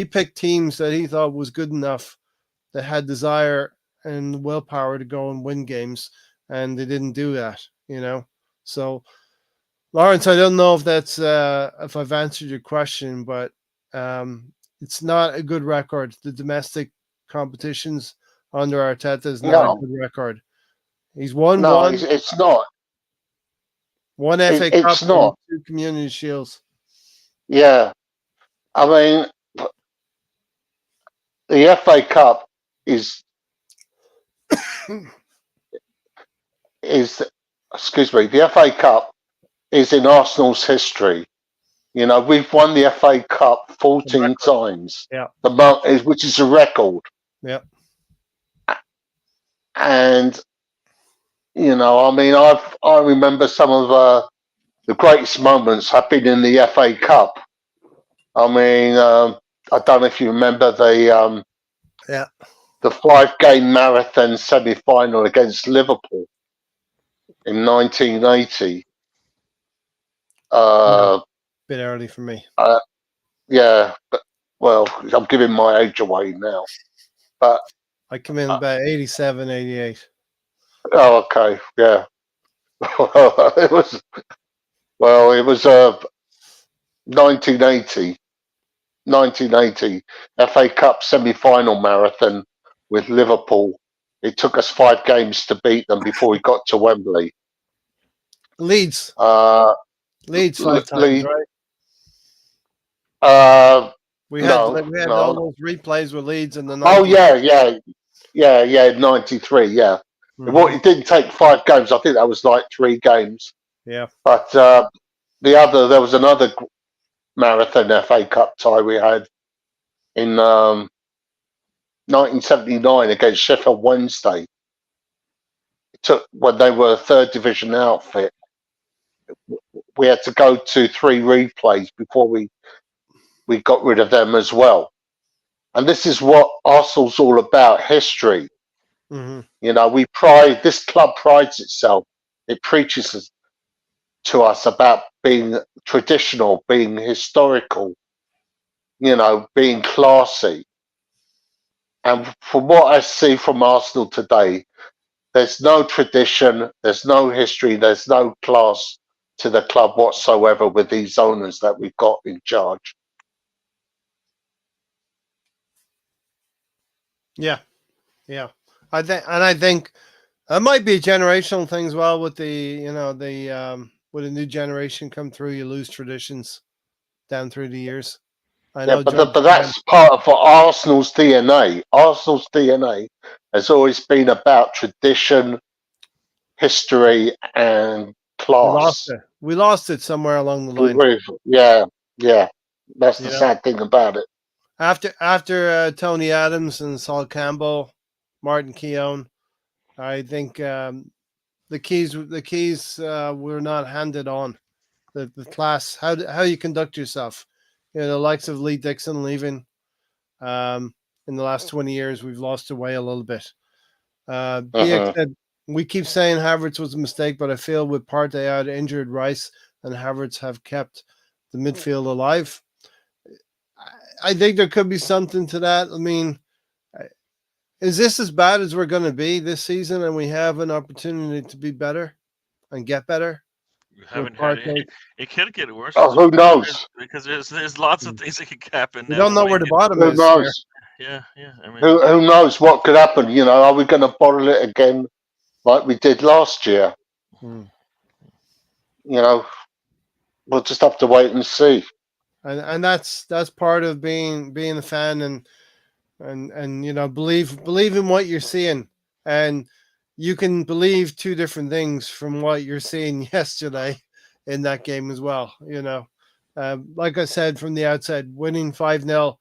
picked teams that he thought was good enough, that had desire and willpower to go and win games, and they didn't do that. So, Lawrence, I don't know if that's if I've answered your question, but it's not a good record. The domestic competitions under Arteta is not a no, good record. He's won no, one it's not. FA Cup It's and not. 2 Community Shields. Yeah, I mean, the FA Cup is is excuse me. The FA Cup is in Arsenal's history. We've won the FA Cup 14 times, Yeah. which is a record. Yeah. And I mean, I remember some of the greatest moments have been in the FA Cup. I mean, I don't know if you remember the Yeah. the 5-game marathon semi-final against Liverpool in 1980. Bit early for me. Yeah, but well, I'm giving my age away now. But I come in about 87, 88. oh, okay, yeah. it was 1980 FA Cup semi-final marathon with Liverpool. It took us 5 games to beat them before we got to Wembley. Leeds 5 times, Leeds. right? We had No, all no. those replays with Leeds in the 90s. Oh yeah, 93. Yeah, it didn't take 5 games. I think that was like 3 games. Yeah. But there was another marathon FA Cup tie we had in 1979 against Sheffield Wednesday. It took when they were a 3rd division outfit. We had to go to 3 replays before we got rid of them as well. And this is what Arsenal's all about: history. Hmm. You know, this club prides itself. It preaches to us about being traditional, being historical, you know, being classy. And from what I see from Arsenal today, there's no tradition, there's no history, there's no class to the club whatsoever with these owners that we've got in charge. Yeah, yeah. I think it might be a generational thing as well. With with a new generation come through, you lose traditions down through the years. I Yeah, know George. but that's part of Arsenal's DNA. Arsenal's DNA has always been about tradition, history, and We lost class. it. We lost it somewhere along the We line. really, yeah, yeah. That's You the know, sad thing about it. after Tony Adams and Saul Campbell, Martin Keown, I think the keys were not handed on. The class, how you conduct yourself. You know, the likes of Lee Dixon leaving. In the last 20 years, we've lost the way a little bit. BX Hmm. said, we keep saying Havertz was a mistake, but I feel with Partey out injured, Rice and Havertz have kept the midfield alive. I think there could be something to that. I mean, is this as bad as we're going to be this season, and we have an opportunity to be better and get better We with haven't had Partey? it. It could get worse Oh, who knows? because there's lots of things that could happen We that don't know where make the it. bottom Who is here. knows? Yeah, yeah. I mean, Who knows what could happen? You know, are we going to bottle it again like we did last year? Hmm. You know, we'll just have to wait and see. And that's part of being a fan, and believe in what you're seeing, and you can believe two different things from what you're seeing yesterday in that game as well. Like I said from the outside, winning 5-0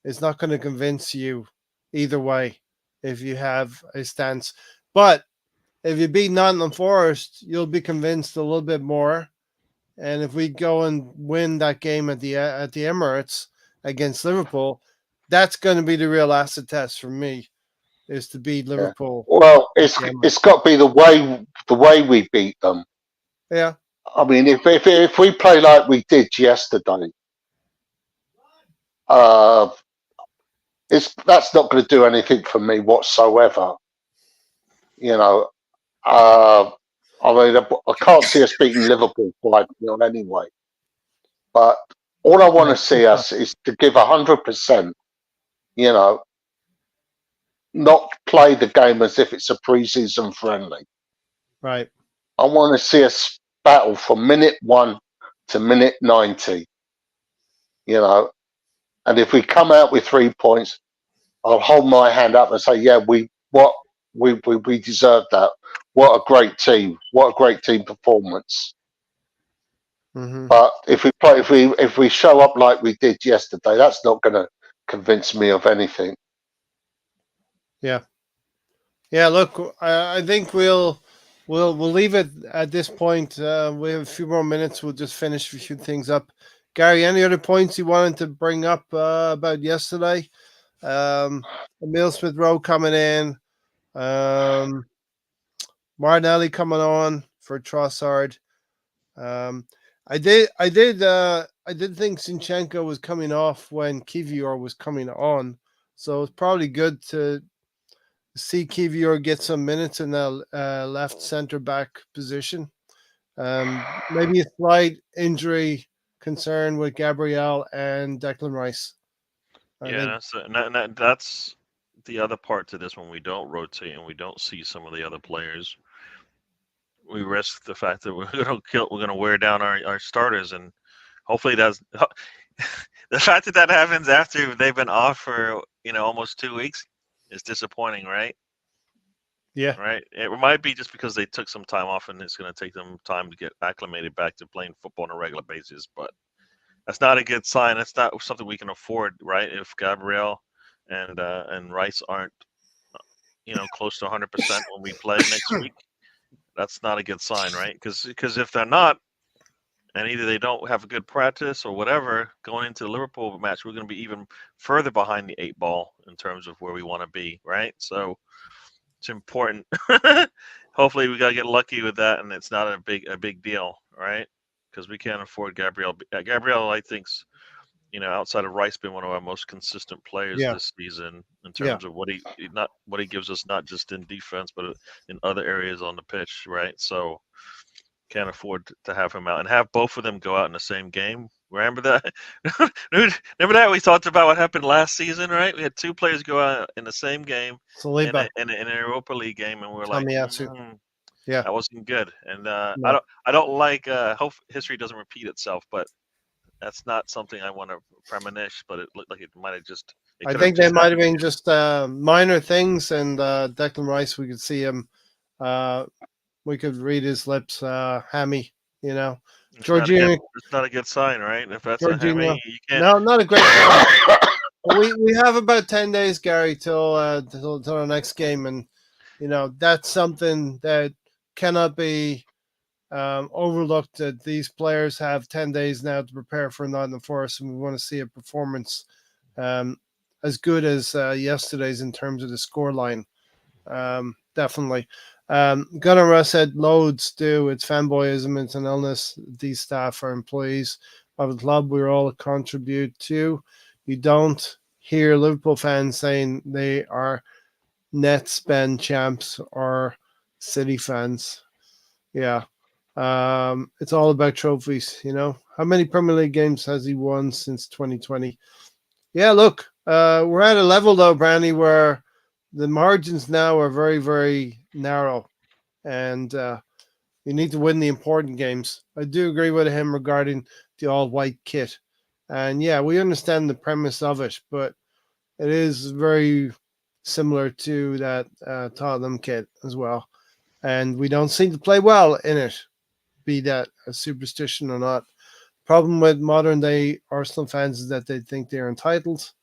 is not going to convince you either way if you have a stance. But if you beat Nottingham Forest, you'll be convinced a little bit more. And if we go and win that game at the Emirates against Liverpool, that's going to be the real acid test for me, is to beat Yeah. Liverpool Well, at the Emirates. it's got to be the way we beat them. Yeah, I mean, if we play like we did yesterday, uh, that's not going to do anything for me whatsoever. You know, uh, I mean, I can't see us beating Liverpool 5-0 anyway. But all I want yeah, to see us is to give 100%. You know, not play the game as if it's a preseason friendly. right. I want to see us battle from minute 1 to minute 90. You know, and if we come out with 3 points, I'll hold my hand up and say, yeah, we deserve that. What a great team! What a great team performance! Hmm. But if we show up like we did yesterday, that's not going to convince me of anything. Yeah, yeah. Look, I think we'll leave it at this point. We have a few more minutes. We'll just finish a few things up. Gary, any other points you wanted to bring up about yesterday? Emil Smith Rowe coming in. Um, Martinelli coming on for Trossard. Um, I did think Sinchenko was coming off when Kivior was coming on, so it's probably good to see Kivior get some minutes in the left center back position. Maybe a slight injury concern with Gabriel and Declan Rice. I yeah, think, that's the other part to this when we don't rotate and we don't see some of the other players. We risk the fact that we're gonna wear down our starters, and hopefully that's the fact that happens after they've been off for almost 2 weeks is disappointing, right? yeah, Right. It might be just because they took some time off and it's going to take them time to get acclimated back to playing football on a regular basis. But that's not a good sign. That's not something we can afford, right? If Gabriel and Rice aren't, close to 100% when we play next week, that's not a good sign, right? Because if they're not, and either they don't have a good practice or whatever, going into the Liverpool match, we're going to be even further behind the 8 ball in terms of where we want to be, right? So it's important. Hopefully, we gotta get lucky with that, and it's not a big deal, right? Because we can't afford Gabriel. Gabriel, I think's outside of Rice, been one of our most consistent players Yeah. this season in Yeah. terms of what he gives us, not just in defense, but in other areas on the pitch, right? So can't afford to have him out and have both of them go out in the same game. Remember that? Remember that we talked about what happened last season, right? We had two players go out in the same game Saliba, in an Europa League game, and we're like, Tomiyasu. Yeah. that wasn't good. And No. I don't like. Hope history doesn't repeat itself, but that's not something I want to premonish. But it looked like it might have just. I think they might have been just minor things, and Declan Rice, we could see him. We could read his lips, hammy. Jorginho. It's not a good sign, right? If that's Jorginho, a hammy, you can't. No, not a great sign. we have about 10 days, Gary, till the next game, and that's something that cannot be overlooked. That these players have 10 days now to prepare for Nottingham Forest, and we want to see a performance as good as yesterday's in terms of the scoreline. Definitely. Gunnar Russ said loads do. It's fanboyism, it's an illness. These staff are employees of the club. We all contribute to. You don't hear Liverpool fans saying they are net spend champs or City fans. Yeah. It's all about trophies, How many Premier League games has he won since 2020? Yeah, look, we're at a level though, Brandy, where the margins now are very, very narrow, and you need to win the important games. I do agree with him regarding the all-white kit, and yeah, we understand the premise of it, but it is very similar to that Tottenham kit as well, and we don't seem to play well in it, be that a superstition or not. Problem with modern-day Arsenal fans is that they think they're entitled.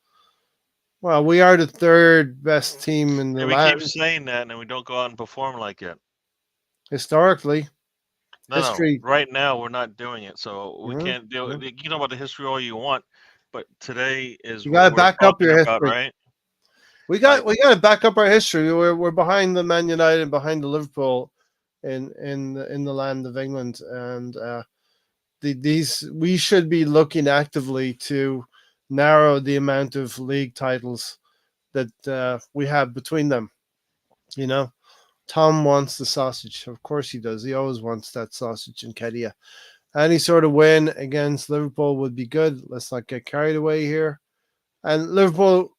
Well, we are the third best team in the land. We keep saying that, and we don't go out and perform like it. Historically, history. No, right now we're not doing it, so we can't do it. You know about the history all you want, but today is you got to back up your history, right? We got to back up our history. We're behind the Man United and behind the Liverpool in the land of England, and we should be looking actively to narrow the amount of league titles that we have between them. Tom wants the sausage. Of course he does. He always wants that sausage in Kedia. Any sort of win against Liverpool would be good. Let's not get carried away here. And Liverpool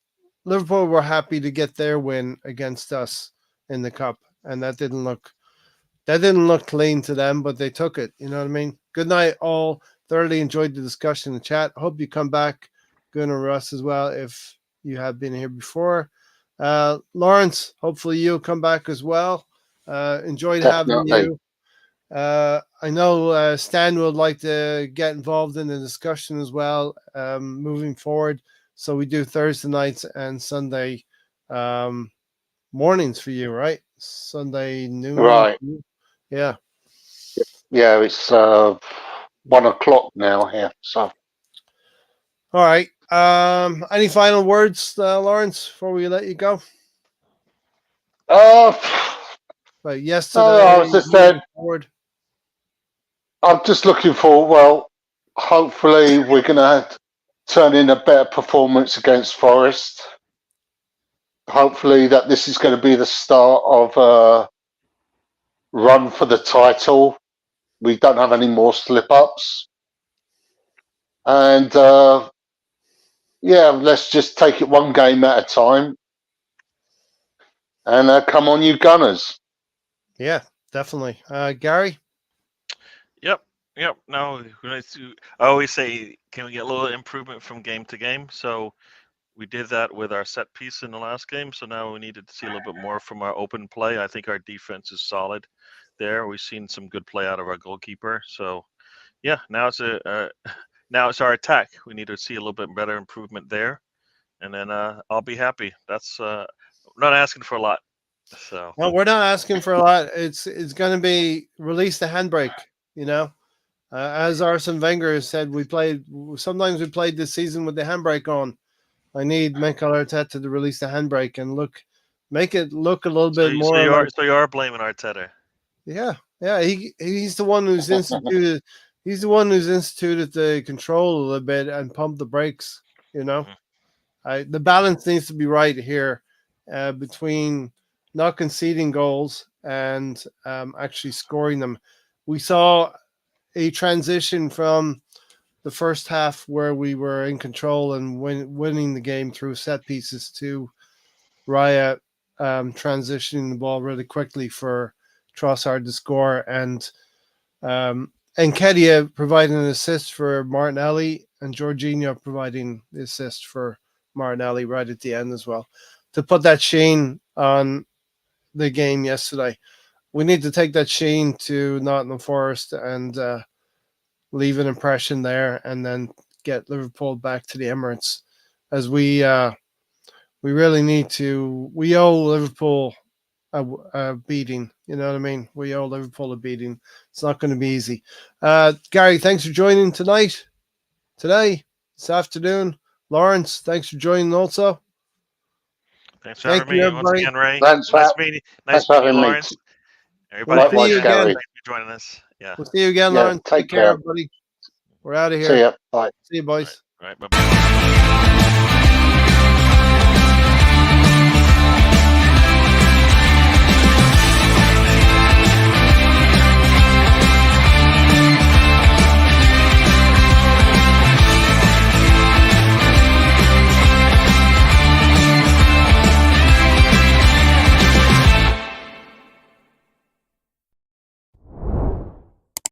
were happy to get their win against us in the cup, and that didn't look clean to them, but they took it. You know what I mean? Good night, all. Thoroughly enjoyed the discussion in the chat. Hope you come back, Gunnar Russ, as well, if you have been here before. Lawrence, hopefully you'll come back as well. Enjoyed having you. I know Stan would like to get involved in the discussion as well, moving forward. So we do Thursday nights and Sunday mornings for you, right? Sunday noon. Right. Yeah. Yeah, it's 1 o'clock now here. So. All right. Any final words, Lawrence, before we let you go? But yesterday, I was just saying, I'm just looking for. Well, hopefully we're going to turn in a better performance against Forest. Hopefully that this is going to be the start of a run for the title. We don't have any more slip-ups. And, yeah, let's just take it one game at a time. And come on, you Gunners. Yeah, definitely. Gary? Yep. No, I always say, can we get a little improvement from game to game? So we did that with our set piece in the last game. So now we needed to see a little bit more from our open play. I think our defense is solid there. We've seen some good play out of our goalkeeper. So yeah, now it's our attack. We need to see a little bit better improvement there, and then I'll be happy. That's I'm not asking for a lot. So no, we're not asking for a lot. It's going to be release the handbrake. As Arsene Wenger said, sometimes we played this season with the handbrake on. I need Mikel Arteta to release the handbrake and look make it look a little So, bit you- more so you like, are so you are blaming Arteta. yeah. He's the one who's instituted. He's the one who's instituted the control a little bit and pumped the brakes. You know, the balance needs to be right here between not conceding goals and actually scoring them. We saw a transition from the first half where we were in control and winning the game through set pieces to Raya transitioning the ball really quickly for Trossard to score, and Kedia providing an assist for Martinelli, and Jorginho providing the assist for Martinelli right at the end as well, to put that sheen on the game yesterday. We need to take that sheen to Nottingham Forest and leave an impression there, and then get Liverpool back to the Emirates, as we really need to. We owe Liverpool a beating. You know what I mean? We owe Liverpool a beating. It's not going to be easy. Gary, thanks for joining today, this afternoon. Lawrence, thanks for joining also. Thanks for having me once everybody. again, Ray. Thanks Nice for, meeting thanks you, for having me. Lawrence. Everybody, We'll see Likewise, you again. Gary. thanks for joining us. Yeah. We'll see you again, Yeah, Lawrence. take care, care. everybody. We're out of here. See ya. Bye. See you, boys. All right. Bye bye.